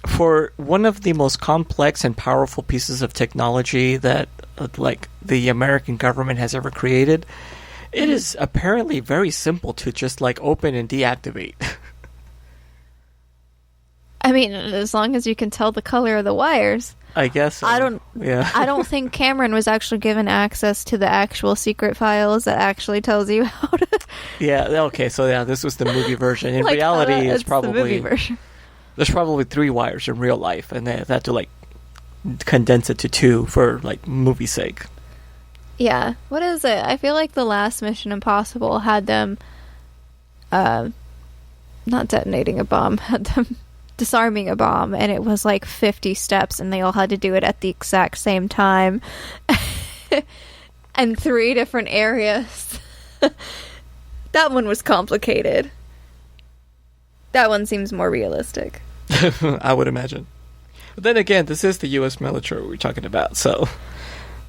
for one of the most complex and powerful pieces of technology that like the American government has ever created, it is apparently very simple to just like open and deactivate. I mean, as long as you can tell the color of the wires. I guess so. I don't think Cameron was actually given access to the actual secret files that actually tells you how to. Yeah. Okay. So this was the movie version. In like reality, it's the movie probably version. there's probably 3 wires in real life, and they had to like condense it to 2 for like movie sake. Yeah. What is it? I feel like the last Mission Impossible had them, not detonating a bomb, had them disarming a bomb, and it was like 50 steps, and they all had to do it at the exact same time, and 3 different areas. That one was complicated. That one seems more realistic. I would imagine. But then again, this is the U.S. military we're talking about, so...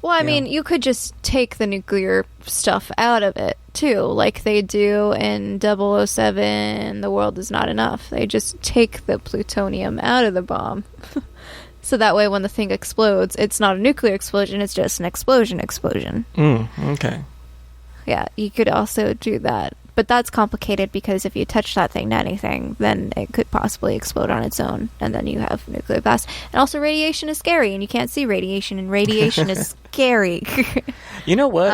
Well, I mean, you could just take the nuclear stuff out of it, too, like they do in 007, The World Is Not Enough. They just take the plutonium out of the bomb. So that way when the thing explodes, it's not a nuclear explosion, it's just an explosion. Okay. Yeah, you could also do that. But that's complicated because if you touch that thing to anything, then it could possibly explode on its own, and then you have nuclear blast. And also radiation is scary, and you can't see radiation, and radiation is scary. You know what?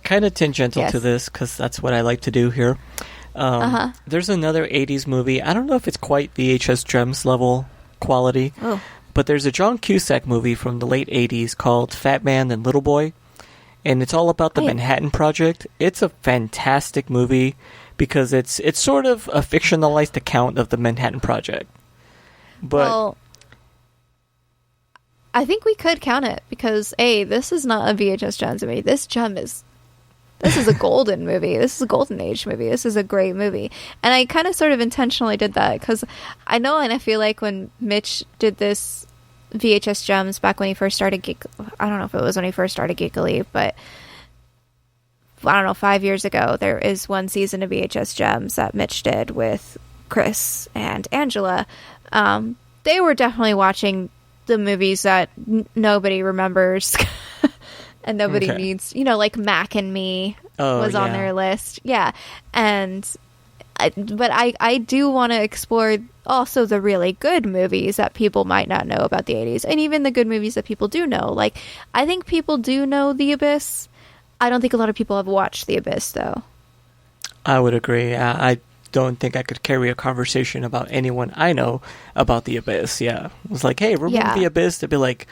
Kind of tangential yes. to this, because that's what I like to do here. There's another 80s movie. I don't know if it's quite VHS Gems level quality, but there's a John Cusack movie from the late 80s called Fat Man and Little Boy. And it's all about the Manhattan Project. It's a fantastic movie because it's sort of a fictionalized account of the Manhattan Project. But I think we could count it because this is not a VHS Gems movie. This is a golden movie. This is a golden age movie. This is a great movie. And I kind of sort of intentionally did that because I know, and I feel like when Mitch did this VHS Gems back when he first started I don't know if it was when he first started Geekly, but I don't know, 5 years ago, there is one season of VHS Gems that Mitch did with Chris and Angela. They were definitely watching the movies that nobody remembers and nobody needs, like Mac and Me was on their list. Yeah. But I do want to explore also the really good movies that people might not know about the 80s, and even the good movies that people do know. Like, I think people do know The Abyss. I don't think a lot of people have watched The Abyss, though. I would agree. I don't think I could carry a conversation about anyone I know about The Abyss. Yeah. It was like, hey, remember The Abyss? They'd be like,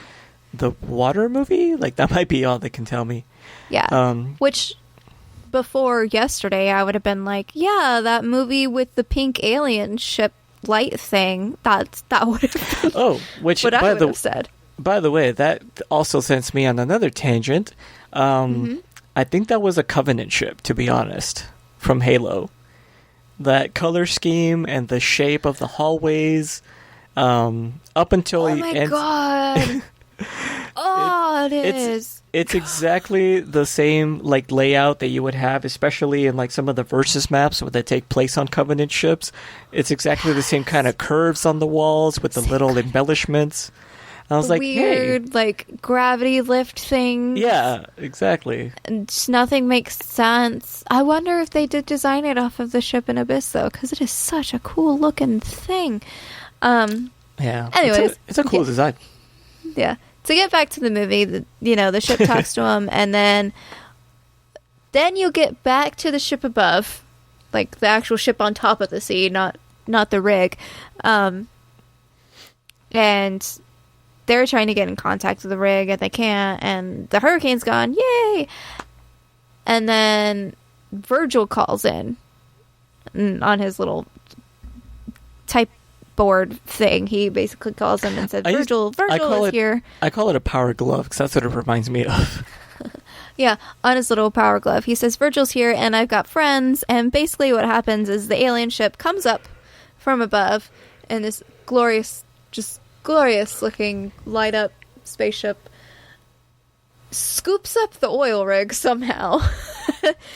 the water movie? Like, that might be all they can tell me. Yeah. Which... Before yesterday, I would have been like, yeah, that movie with the pink alien ship light thing, that would have been which what I would have said. By the way, that also sends me on another tangent. I think that was a Covenant ship, to be honest, from Halo. That color scheme and the shape of the hallways, up until oh my god! It is. It's exactly the same like layout that you would have, especially in like some of the Versus maps that take place on Covenant ships. It's exactly the same kind of curves on the walls with the little embellishments. I was like, weird, like gravity lift thing. Yeah, exactly. And just nothing makes sense. I wonder if they did design it off of the ship in Abyss though, because it is such a cool looking thing. Yeah. Anyways, it's a cool design. Yeah. To get back to the movie, the ship talks to him, and then you get back to the ship above, like the actual ship on top of the sea, not the rig, and they're trying to get in contact with the rig, and they can't, and the hurricane's gone, yay! And then Virgil calls in on his little type board thing. He basically calls him and said, Virgil is here. I call it a power glove because that's what it reminds me of. Yeah, on his little power glove. He says, Virgil's here and I've got friends. And basically what happens is the alien ship comes up from above and this glorious looking light up spaceship scoops up the oil rig somehow.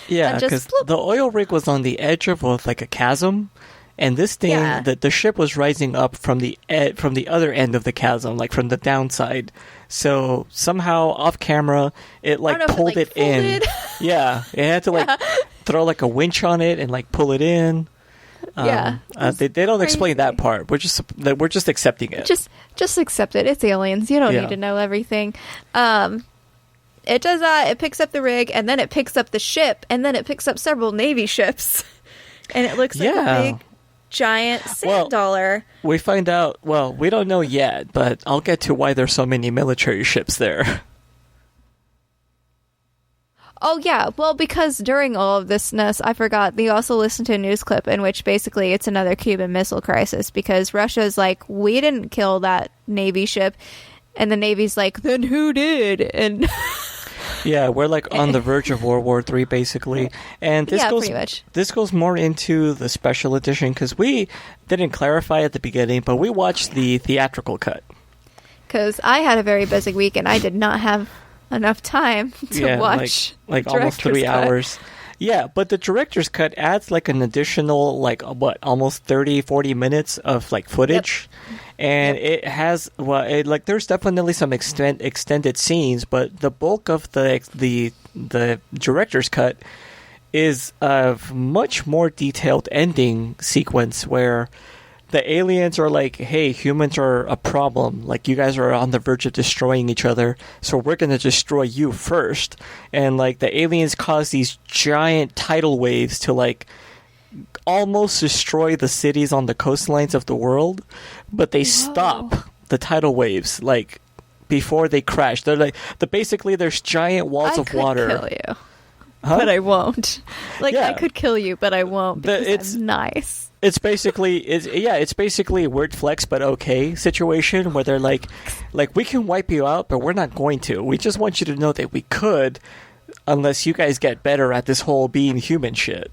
Yeah, because the oil rig was on the edge of like a chasm. And this thing, the ship was rising up from the other end of the chasm, like from the downside. So somehow, off camera, it pulled it in. Yeah, it had to throw like a winch on it and like pull it in. They don't explain that part. We're just accepting it. Just accept it. It's aliens. You don't need to know everything. It does that. It picks up the rig, and then it picks up the ship, and then it picks up several Navy ships, and it looks like a big, giant sand dollar. We find out. Well, we don't know yet, but I'll get to why there's so many military ships there. Oh, yeah. Well, because during all of thisness, I forgot, they also listened to a news clip in which basically it's another Cuban Missile Crisis because Russia's like, we didn't kill that Navy ship. And the Navy's like, then who did? And yeah, we're like on the verge of World War III, basically. And pretty much. This goes more into the special edition because we didn't clarify at the beginning, but we watched the theatrical because I had a very busy week and I did not have enough time to watch like almost 3 hours. Yeah, but the director's cut adds like an additional almost 30-40 minutes of like footage. Yep. And it has there's definitely some extended scenes, but the bulk of the director's cut is a much more detailed ending sequence where the aliens are like, hey, humans are a problem. Like, you guys are on the verge of destroying each other, so we're going to destroy you first. And, like, the aliens cause these giant tidal waves to, like, almost destroy the cities on the coastlines of the world, but they stop the tidal waves, like, before they crash. They're like, basically, there's giant walls of water. I could kill you, but I won't. Like, I could kill you, but I won't because it's nice. It's basically a word flex but okay situation where they're like we can wipe you out, but we're not going to. We just want you to know that we could, unless you guys get better at this whole being human shit.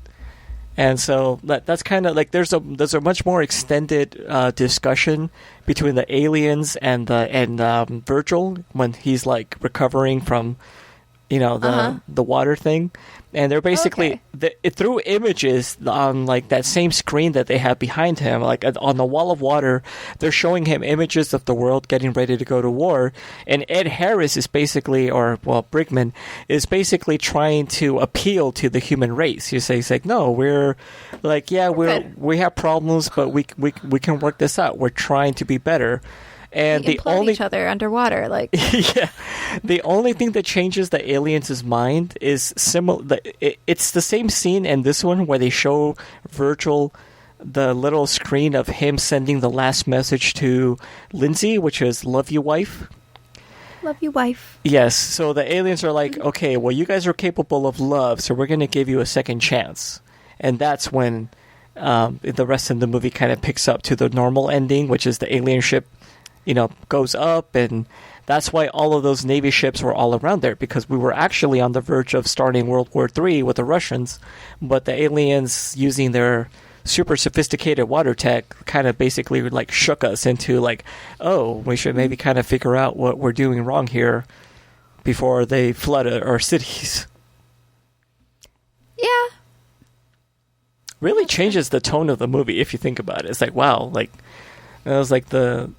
And so that's kind of like there's a much more extended discussion between the aliens and Virgil when he's like recovering from the water thing. And they're basically through images on like that same screen that they have behind him, like on the wall of water, they're showing him images of the world getting ready to go to war. And Ed Harris is basically, Brigman is basically trying to appeal to the human race. He's like, no, we're like, we have problems, but we can work this out. We're trying to be better. And they implode each other underwater, like the only thing that changes the aliens' mind is similar. It's the same scene in this one where they show Virgil the little screen of him sending the last message to Lindsay, which is "Love you, wife." Love you, wife. Yes. So the aliens are like, okay, well, you guys are capable of love, so we're going to give you a second chance, and that's when the rest of the movie kind of picks up to the normal ending, which is the alien ship goes up, and that's why all of those Navy ships were all around there, because we were actually on the verge of starting World War III with the Russians, but the aliens, using their super sophisticated water tech, kind of basically like shook us into like, oh, we should maybe kind of figure out what we're doing wrong here before they flood our cities. Yeah. Really changes the tone of the movie if you think about it. It's like, wow, like it was like the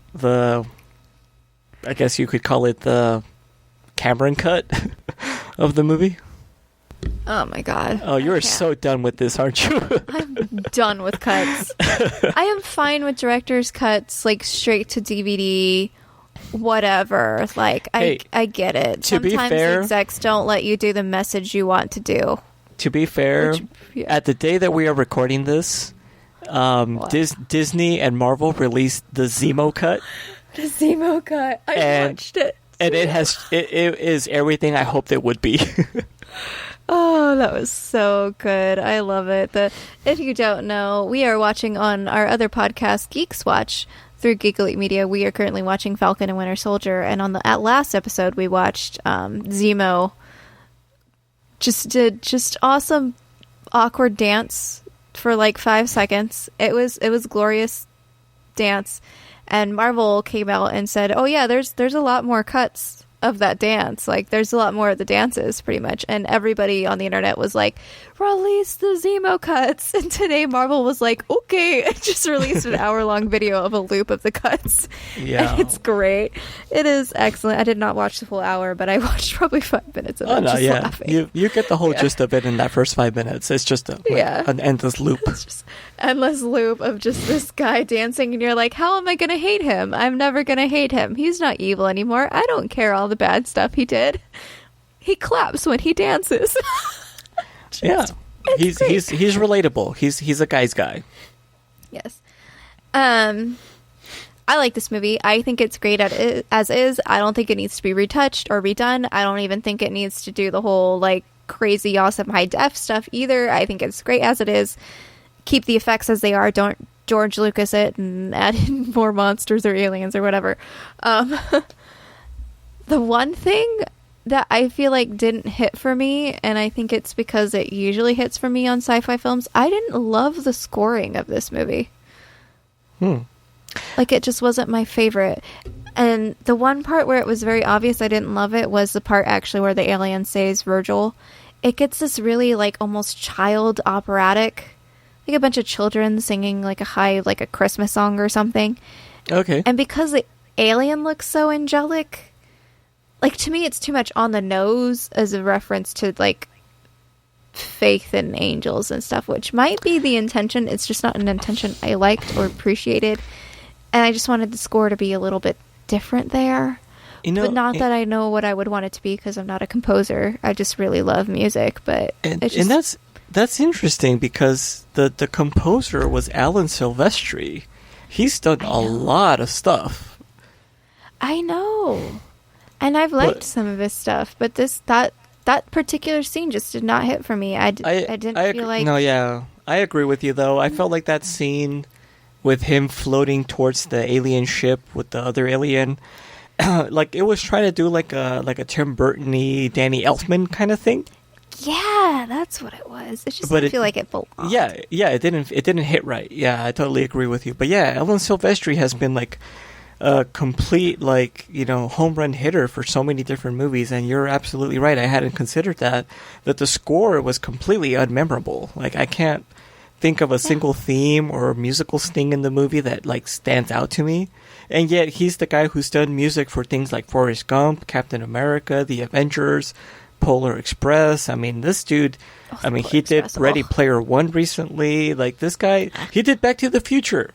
I guess you could call it the Cameron cut of the movie. Oh my god. Oh, you're so done with this, aren't you? I'm done with cuts. I am fine with director's cuts, like straight to DVD, whatever. Like, I get it. Sometimes execs don't let you do the message you want to do. To be fair, at the day that we are recording this, Disney and Marvel released the Zemo cut. The Zemo cut. I watched it. And it is everything I hoped it would be. Oh, that was so good. I love it. If you don't know, we are watching on our other podcast, Geeks Watch, through Geek Elite Media. We are currently watching Falcon and Winter Soldier, and on the last episode, we watched Zemo. Just awesome, awkward dance for like 5 seconds. It was glorious dance, and Marvel came out and said, "Oh yeah, there's a lot more cuts of that dance. Like, there's a lot more of the dances, pretty much. And everybody on the internet was like, release the Zemo cuts. And today Marvel was like, okay, it just released an hour-long video of a loop of the cuts. Yeah. And it's great. It is excellent. I did not watch the full hour, but I watched probably 5 minutes of it. Just laughing. You get the whole gist of it in that first 5 minutes. It's just an endless loop. It's just endless loop of just this guy dancing, and you're like, how am I going to hate him? I'm never going to hate him. He's not evil anymore. I don't care all the bad stuff he did. He claps when he dances. He's relatable. He's a guy's guy. Yes. I like this movie. I think it's great as is. I don't think it needs to be retouched or redone. I don't even think it needs to do the whole like crazy awesome high def stuff either. I think it's great as it is. Keep the effects as they are. Don't George Lucas it and add in more monsters or aliens or whatever. The one thing that I feel like didn't hit for me, and I think it's because it usually hits for me on sci-fi films, I didn't love the scoring of this movie. Like, it just wasn't my favorite. And the one part where it was very obvious I didn't love it was the part actually where the alien saves Virgil. It gets this really like almost child operatic, like a bunch of children singing like a Christmas song or something. Okay. And because the alien looks so angelic, like, to me it's too much on the nose as a reference to like faith in angels and stuff, which might be the intention. It's just not an intention I liked or appreciated. And I just wanted the score to be a little bit different there. But not that I know what I would want it to be, because I'm not a composer. I just really love music. But and that's interesting, because the composer was Alan Silvestri. He's done a lot of stuff. I know. And I've liked some of his stuff, but that particular scene just did not hit for me. I didn't feel like... No, yeah. I agree with you, though. I felt like that scene with him floating towards the alien ship with the other alien, like, it was trying to do like a Tim Burton-y, Danny Elfman kind of thing. Yeah, that's what it was. It just didn't feel like it belonged. Yeah, it didn't hit right. Yeah, I totally agree with you. But yeah, Alan Silvestri has been like a complete, like, home run hitter for so many different movies, and you're absolutely right. I hadn't considered that the score was completely unmemorable. Like, I can't think of a single theme or musical sting in the movie that like stands out to me. And yet he's the guy who's done music for things like Forrest Gump, Captain America, The Avengers, Polar Express. I mean, this dude, he did Ready Player One recently. Like, this guy, he did Back to the Future.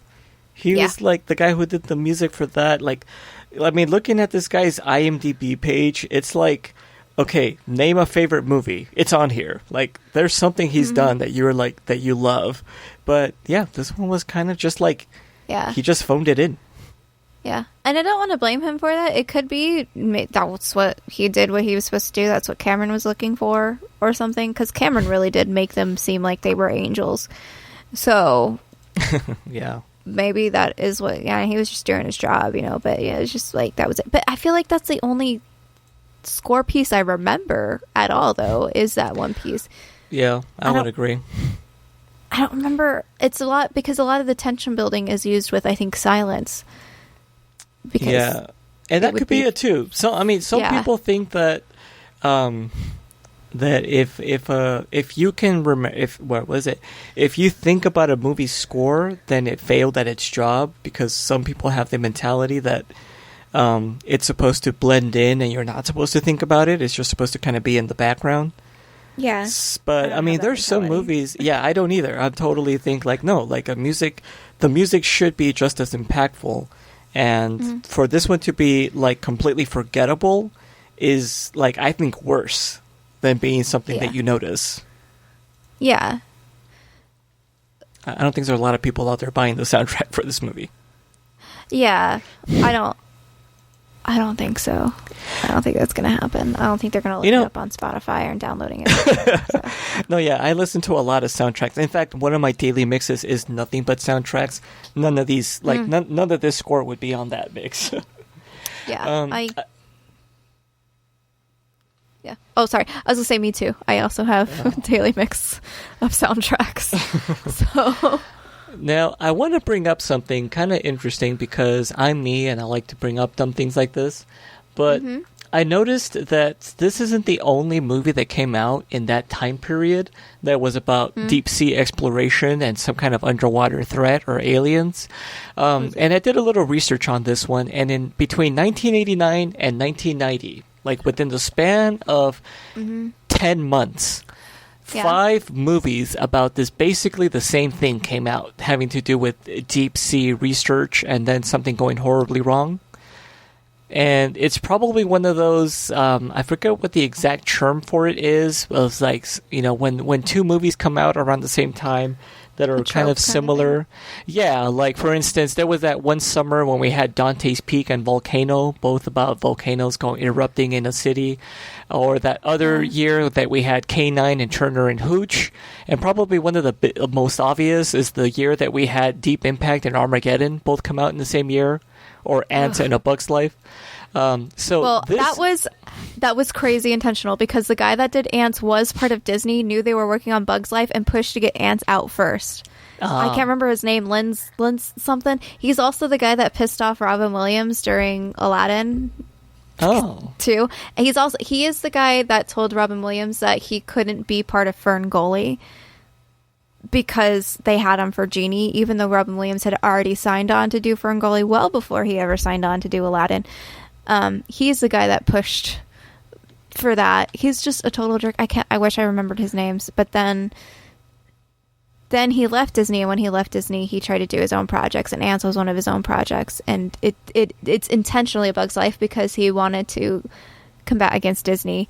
He was like the guy who did the music for that. Like, I mean, looking at this guy's IMDb page, it's like, okay, name a favorite movie. It's on here. Like, there's something he's done that you're like, that you love. But yeah, this one was kind of just like, he just phoned it in. Yeah. And I don't want to blame him for that. It could be that's what he did, what he was supposed to do. That's what Cameron was looking for or something. Because Cameron really did make them seem like they were angels. So, yeah. Maybe that is what, he was just doing his job, But yeah, it's just like, that was it. But I feel like that's the only score piece I remember at all, though, is that one piece. Yeah, I would agree. I don't remember. It's a lot, because a lot of the tension building is used with, I think, silence. Because and that could be it too. So some people think that that if you can remember, if you think about a movie's score, then it failed at its job, because some people have the mentality that it's supposed to blend in and you're not supposed to think about it. It's just supposed to kind of be in the background. Yeah. But there's some movies. Yeah, I don't either. I totally think like, no, like the music should be just as impactful. And for this one to be like completely forgettable is like, I think, worse than being something that you notice. Yeah. I don't think there's a lot of people out there buying the soundtrack for this movie. Yeah. I don't think so. I don't think that's going to happen. I don't think they're going to look it up on Spotify and downloading it. So. No, yeah, I listen to a lot of soundtracks. In fact, one of my daily mixes is nothing but soundtracks. None of these, none of this score would be on that mix. Yeah. Yeah. Oh, sorry. I was going to say me too. I also have a daily mix of soundtracks. So... Now, I want to bring up something kind of interesting, because I'm me and I like to bring up dumb things like this. But I noticed that this isn't the only movie that came out in that time period that was about deep sea exploration and some kind of underwater threat or aliens. And I did a little research on this one, and in between 1989 and 1990, like within the span of 10 months, 5 movies about this, basically the same thing came out, having to do with deep sea research and then something going horribly wrong. And it's probably one of those, I forget what the exact term for it is. It was like, you know, when 2 movies come out around the same time that are kind of similar. Yeah, like for instance, there was that one summer when we had Dante's Peak and Volcano, both about volcanoes erupting in a city. Or that other year that we had K9 and Turner and Hooch. And probably one of the most obvious is the year that we had Deep Impact and Armageddon both come out in the same year. Or Ants and A Bug's Life. That was crazy intentional because the guy that did Ants was part of Disney, knew they were working on Bug's Life, and pushed to get Ants out first. I can't remember his name, Linz something. He's also the guy that pissed off Robin Williams during Aladdin. Oh. Too. And he is the guy that told Robin Williams that he couldn't be part of Ferngully because they had him for Genie, even though Robin Williams had already signed on to do Ferngully well before he ever signed on to do Aladdin. He's the guy that pushed for that. He's just a total jerk. I wish I remembered his names, but then he left Disney, and when he left Disney, he tried to do his own projects, and Ants was one of his own projects, and it's intentionally A Bug's Life because he wanted to combat against Disney.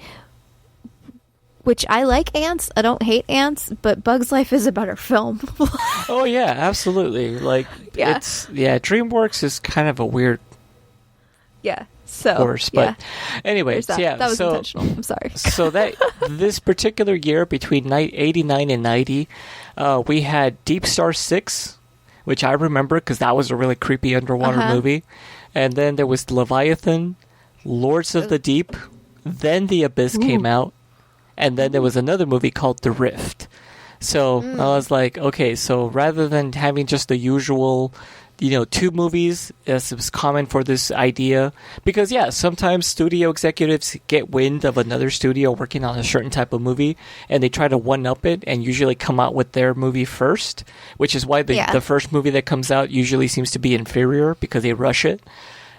Which I like Ants. I don't hate Ants, but Bug's Life is a better film. Oh yeah, absolutely. Like DreamWorks is kind of a weird course, but anyway, that was intentional. I'm sorry. So that this particular year between 89 and 90, we had Deep Star 6, which I remember because that was a really creepy underwater movie, and then there was Leviathan, Lords of the Deep, then The Abyss came out. And then there was another movie called The Rift. So I was like, okay, so rather than having just the usual, 2 movies, as was common for this idea, because sometimes studio executives get wind of another studio working on a certain type of movie, and they try to one-up it and usually come out with their movie first, which is why the first movie that comes out usually seems to be inferior because they rush it.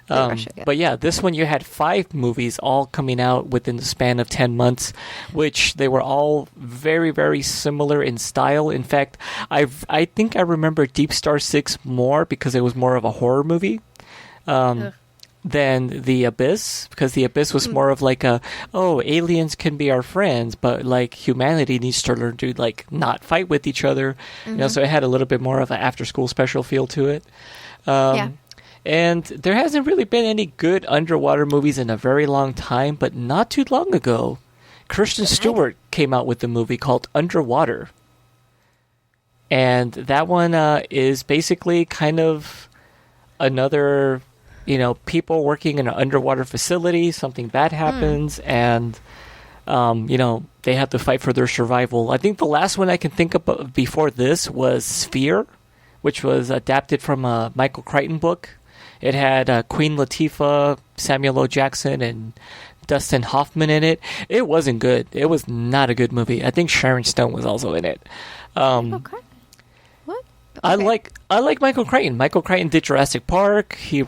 But this one you had 5 movies all coming out within the span of 10 months, which they were all very, very similar in style. In fact, I think I remember Deep Star 6 more because it was more of a horror movie than The Abyss, because The Abyss was more of like aliens can be our friends, but like humanity needs to learn to like not fight with each other. So it had a little bit more of an after-school special feel to it. And there hasn't really been any good underwater movies in a very long time, but not too long ago, Kristen Stewart came out with a movie called Underwater. And that one is basically kind of another, people working in an underwater facility, something bad happens, and, they have to fight for their survival. I think the last one I can think of before this was Sphere, which was adapted from a Michael Crichton book. It had Queen Latifah, Samuel L. Jackson, and Dustin Hoffman in it. It wasn't good. It was not a good movie. I think Sharon Stone was also in it. Okay. What? Okay. I like Michael Crichton. Michael Crichton did Jurassic Park. He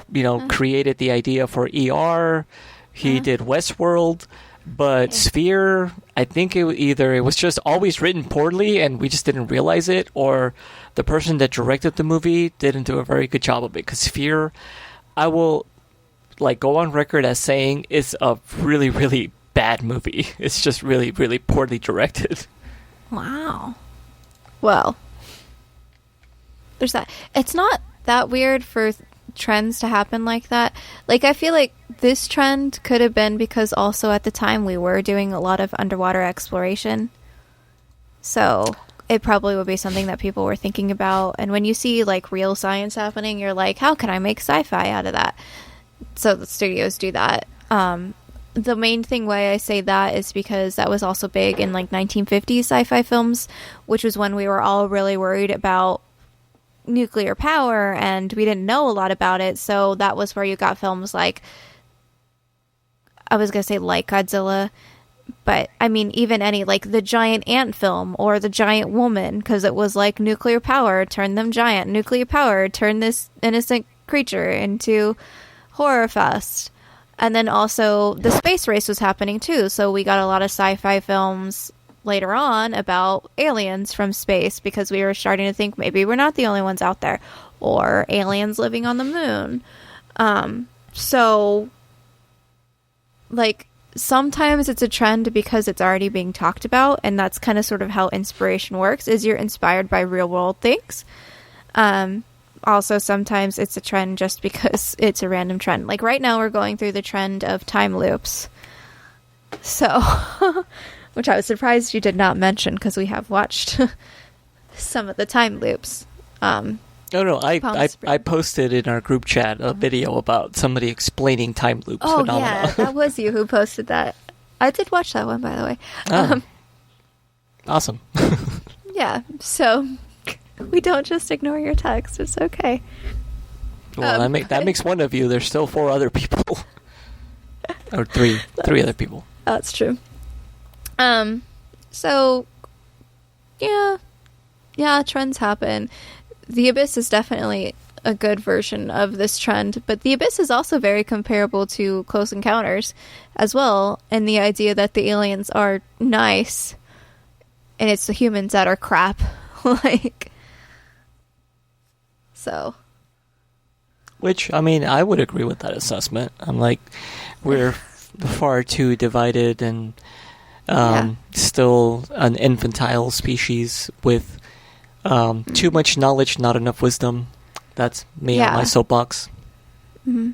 created the idea for ER. He did Westworld. But Sphere, I think it was just always written poorly and we just didn't realize it, or the person that directed the movie didn't do a very good job of it. Because Sphere, I will go on record as saying it's a really, really bad movie. It's just really, really poorly directed. Wow. Well, there's that. It's not that weird for trends to happen like that. I feel like this trend could have been because also at the time we were doing a lot of underwater exploration. So it probably would be something that people were thinking about. And when you see real science happening, you're like, how can I make sci-fi out of that? So the studios do that. The main thing why I say that is because that was also big in 1950s sci-fi films, which was when we were all really worried about nuclear power and we didn't know a lot about it. So that was where you got films like I was going to say like Godzilla, but I mean, even any, like the giant ant film or the giant woman, because it was like nuclear power, turn them giant. Nuclear power, turn this innocent creature into horror fest. And then also the space race was happening too. So we got a lot of sci-fi films later on about aliens from space because we were starting to think maybe we're not the only ones out there, or aliens living on the moon. So like sometimes it's a trend because it's already being talked about, and that's kind of sort of how inspiration works, is you're inspired by real world things. Also, sometimes it's a trend just because it's a random trend. Like right now we're going through the trend of time loops. So, which I was surprised you did not mention because we have watched some of the time loops. No, I posted in our group chat a video about somebody explaining time loop phenomena. Yeah, that was you who posted that. I did watch that one, by the way. Awesome. Yeah, so we don't just ignore your text. It's okay. Well, that makes one of you. There's still 4 other people. Or three other people. That's true. So, yeah, trends happen. The Abyss is definitely a good version of this trend, but The Abyss is also very comparable to Close Encounters as well, and the idea that the aliens are nice, and it's the humans that are crap. Like, so. Which, I mean, I would agree with that assessment. I'm like, we're far too divided and still an infantile species with too much knowledge, not enough wisdom. That's me on my soapbox. Mm-hmm.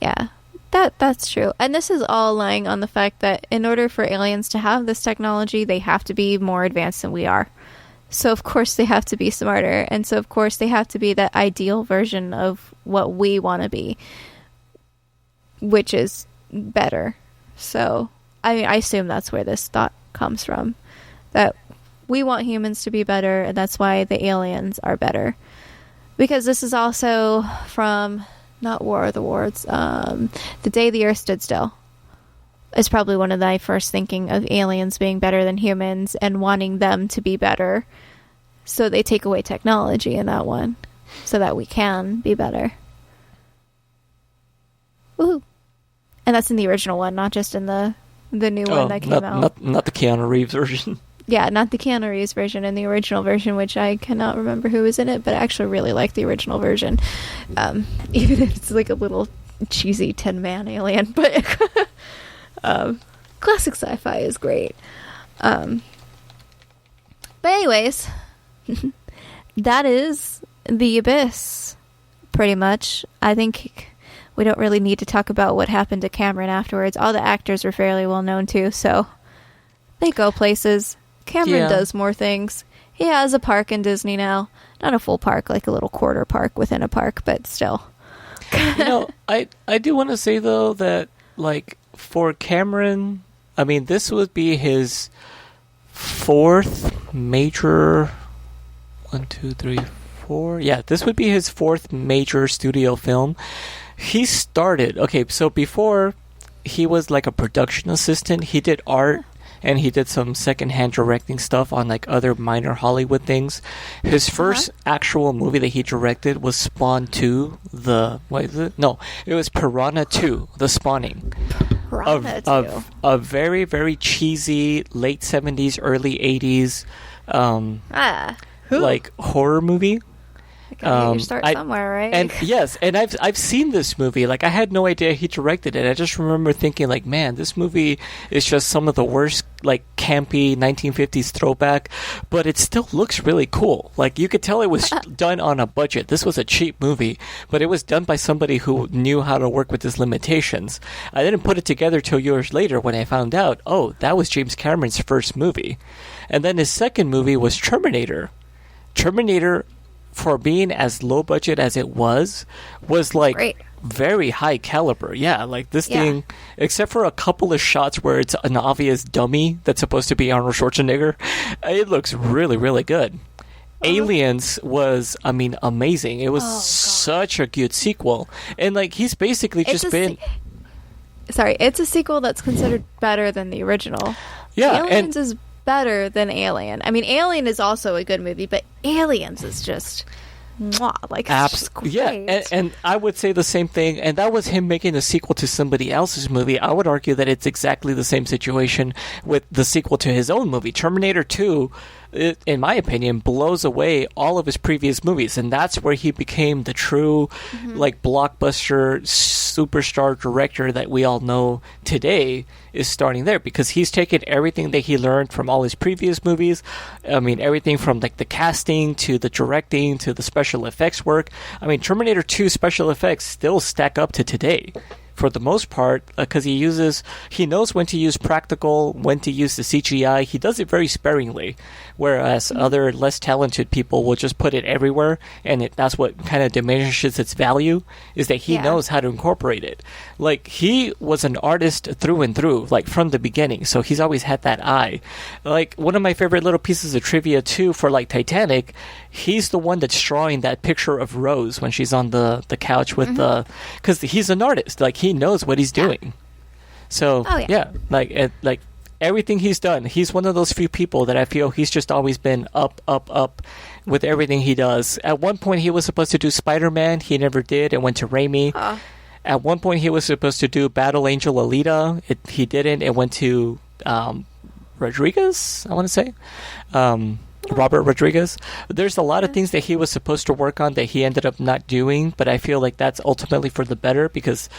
Yeah, that's true. And this is all lying on the fact that in order for aliens to have this technology, they have to be more advanced than we are. So, of course, they have to be smarter. And so, of course, they have to be that ideal version of what we want to be, which is better. So, I mean, I assume that's where this thought comes from, that we want humans to be better, and that's why the aliens are better. Because this is also from, not War of the Worlds, The Day the Earth Stood Still. It's probably one of my first thinking of aliens being better than humans and wanting them to be better. So they take away technology in that one so that we can be better. Woohoo. And that's in the original one, not just in the new one that came out. Not the Keanu Reeves version. Yeah, not the Keanu Reeves version. In the original version, which I cannot remember who was in it, but I actually really like the original version. Even if it's like a little cheesy Tin Man alien. But classic sci-fi is great. But anyways, that is The Abyss, pretty much. I think we don't really need to talk about what happened to Cameron afterwards. All the actors were fairly well known too, so they go places. Cameron does more things. He has a park in Disney now. Not a full park, like a little quarter park within a park, but still. I do want to say, though, that, like, for Cameron, I mean, this would be his 4th major... 1, 2, 3, 4... Yeah, this would be his 4th major studio film. He started... Okay, so before he was, like, a production assistant, he did art... And he did some secondhand directing stuff on like other minor Hollywood things. His first actual movie that he directed was Spawn 2. What is it? No, it was Piranha 2, The Spawning. Piranha 2. Of a very, very cheesy late 70s, early 80s like horror movie. You start somewhere, right? And yes, and I've seen this movie. Like, I had no idea he directed it. I just remember thinking, like, man, this movie is just some of the worst, like, campy 1950s throwback, but it still looks really cool. Like, you could tell it was done on a budget. This was a cheap movie, but it was done by somebody who knew how to work with his limitations. I didn't put it together till years later when I found out, oh, that was James Cameron's first movie. And then his second movie was Terminator. Terminator, for being as low budget as it was like great. Very high caliber. Yeah, like this thing, except for a couple of shots where it's an obvious dummy that's supposed to be Arnold Schwarzenegger, it looks really, really good. Aliens was, I mean, amazing. It was such a good sequel. And like, he's basically just been... it's a sequel that's considered better than the original. Yeah, Aliens is better than Alien. I mean, Alien is also a good movie, but Aliens is just mwah, like it's just great. Yeah, and I would say the same thing. And that was him making a sequel to somebody else's movie. I would argue that it's exactly the same situation with the sequel to his own movie, Terminator 2. It, in my opinion, blows away all of his previous movies, and that's where he became the true, like, blockbuster superstar director that we all know today. Is starting there because he's taken everything that he learned from all his previous movies. I mean, everything from like the casting to the directing to the special effects work. I mean, Terminator 2 special effects still stack up to today. For the most part, because he knows when to use practical, when to use the CGI. He does it very sparingly, whereas other less talented people will just put it everywhere, and that's what kind of diminishes its value, is that he knows how to incorporate it. Like, he was an artist through and through, like, from the beginning, so he's always had that eye. Like, one of my favorite little pieces of trivia, too, for, like, Titanic, he's the one that's drawing that picture of Rose when she's on the couch with the... Because he's an artist, like, he knows what he's doing. So like everything he's done, he's one of those few people that I feel he's just always been up with everything he does. At one point he was supposed to do Spider-Man, he never did, and went to Raimi. At one point he was supposed to do Battle Angel Alita, he didn't, it went to Rodriguez, I want to say. Robert Rodriguez. There's a lot of things that he was supposed to work on that he ended up not doing, but I feel like that's ultimately for the better because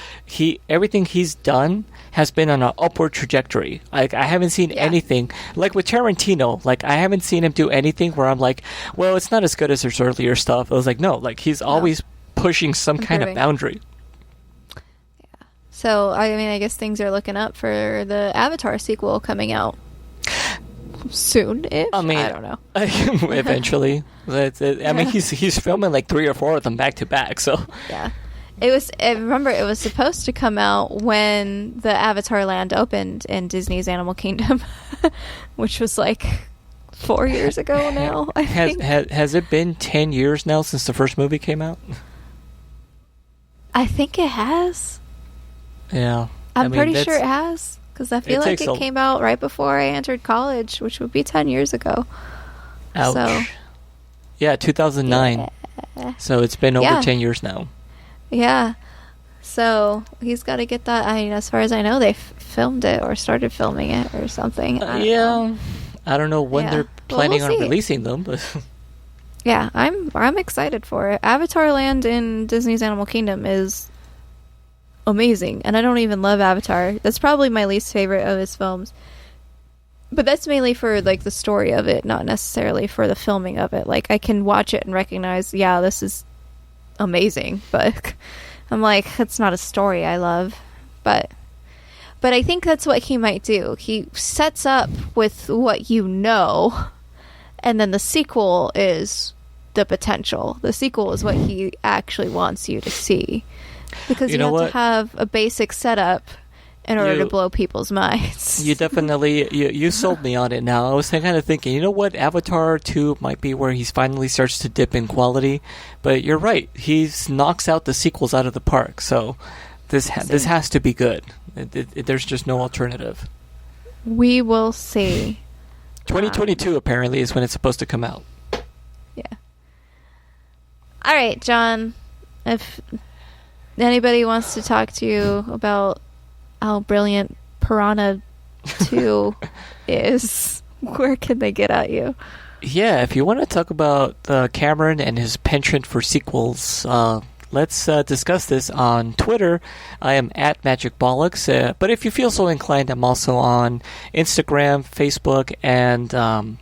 everything he's done has been on an upward trajectory. Like, I haven't seen anything like with Tarantino. Like, I haven't seen him do anything where I'm like, well, it's not as good as his earlier stuff. I was like, no, like he's always pushing some kind of boundary. Yeah. So I mean, I guess things are looking up for the Avatar sequel coming out soon. I mean, I don't know. Eventually. I mean, he's filming like 3 or 4 of them back to back. So yeah, I remember it was supposed to come out when the Avatar land opened in Disney's Animal Kingdom, which was like 4 years ago now. I think. Has it been 10 years now since the first movie came out? I think it has. Yeah, I'm pretty sure it has. Because I feel like it came out right before I entered college, which would be 10 years ago. Ouch. So, yeah, 2009. Yeah. So it's been over 10 years now. Yeah. So he's got to get that. I mean, as far as I know, they filmed it or started filming it or something. I don't know when they're planning on releasing them. But yeah, I'm excited for it. Avatar Land in Disney's Animal Kingdom is amazing, and I don't even love Avatar. That's probably my least favorite of his films, but that's mainly for like the story of it, not necessarily for the filming of it. Like, I can watch it and recognize, this is amazing, but I'm like, it's not a story I love. But I think that's what he might do. He sets up with what you know, and then the sequel is the potential. The sequel is what he actually wants you to see. Because you have to have a basic setup in order to blow people's minds. You definitely, you sold me on it now. I was kind of thinking, you know what, Avatar 2 might be where he finally starts to dip in quality. But you're right, he knocks out the sequels out of the park. So this has to be good. There's just no alternative. We will see. 2022 apparently is when it's supposed to come out. Yeah. All right, John. If anybody wants to talk to you about how brilliant Piranha 2 is, where can they get at you? Yeah, if you want to talk about Cameron and his penchant for sequels, let's discuss this on Twitter. I am at MagicBollocks, but if you feel so inclined, I'm also on Instagram, Facebook, and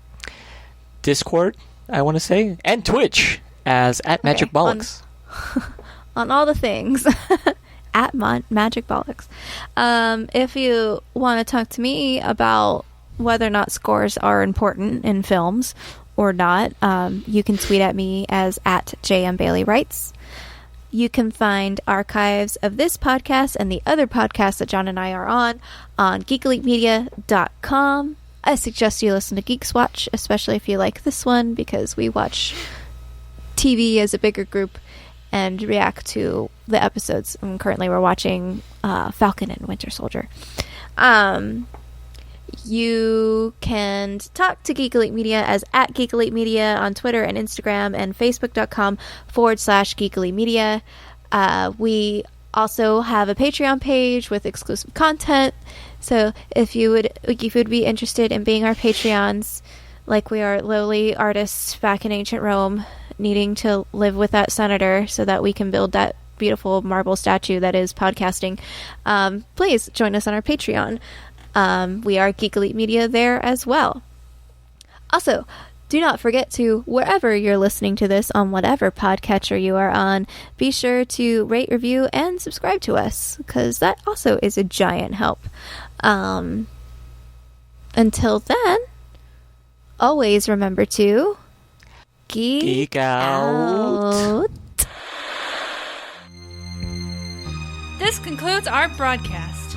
Discord, I want to say, and Twitch as at MagicBollocks. On all the things at Magic Bollocks. If you want to talk to me about whether or not scores are important in films or not, you can tweet at me as at JMBaileyWrites. You can find archives of this podcast and the other podcasts that John and I are on geekeletemedia.com. I suggest you listen to Geeks Watch, especially if you like this one, because we watch TV as a bigger group. and react to the episodes. And currently we're watching Falcon and Winter Soldier. You can talk to Geek Elite Media as at Geek Elite Media on Twitter and Instagram, and facebook.com/Geek Elite Media. We also have a Patreon page with exclusive content. So if you would be interested in being our Patreons, like we are lowly artists back in ancient Rome, needing to live with that senator so that we can build that beautiful marble statue that is podcasting, please join us on our Patreon. We are Geek Elite Media there as well. Also, do not forget to, wherever you're listening to this, on whatever podcatcher you are on, be sure to rate, review, and subscribe to us, because that also is a giant help. Until then, always remember to geek out. This concludes our broadcast.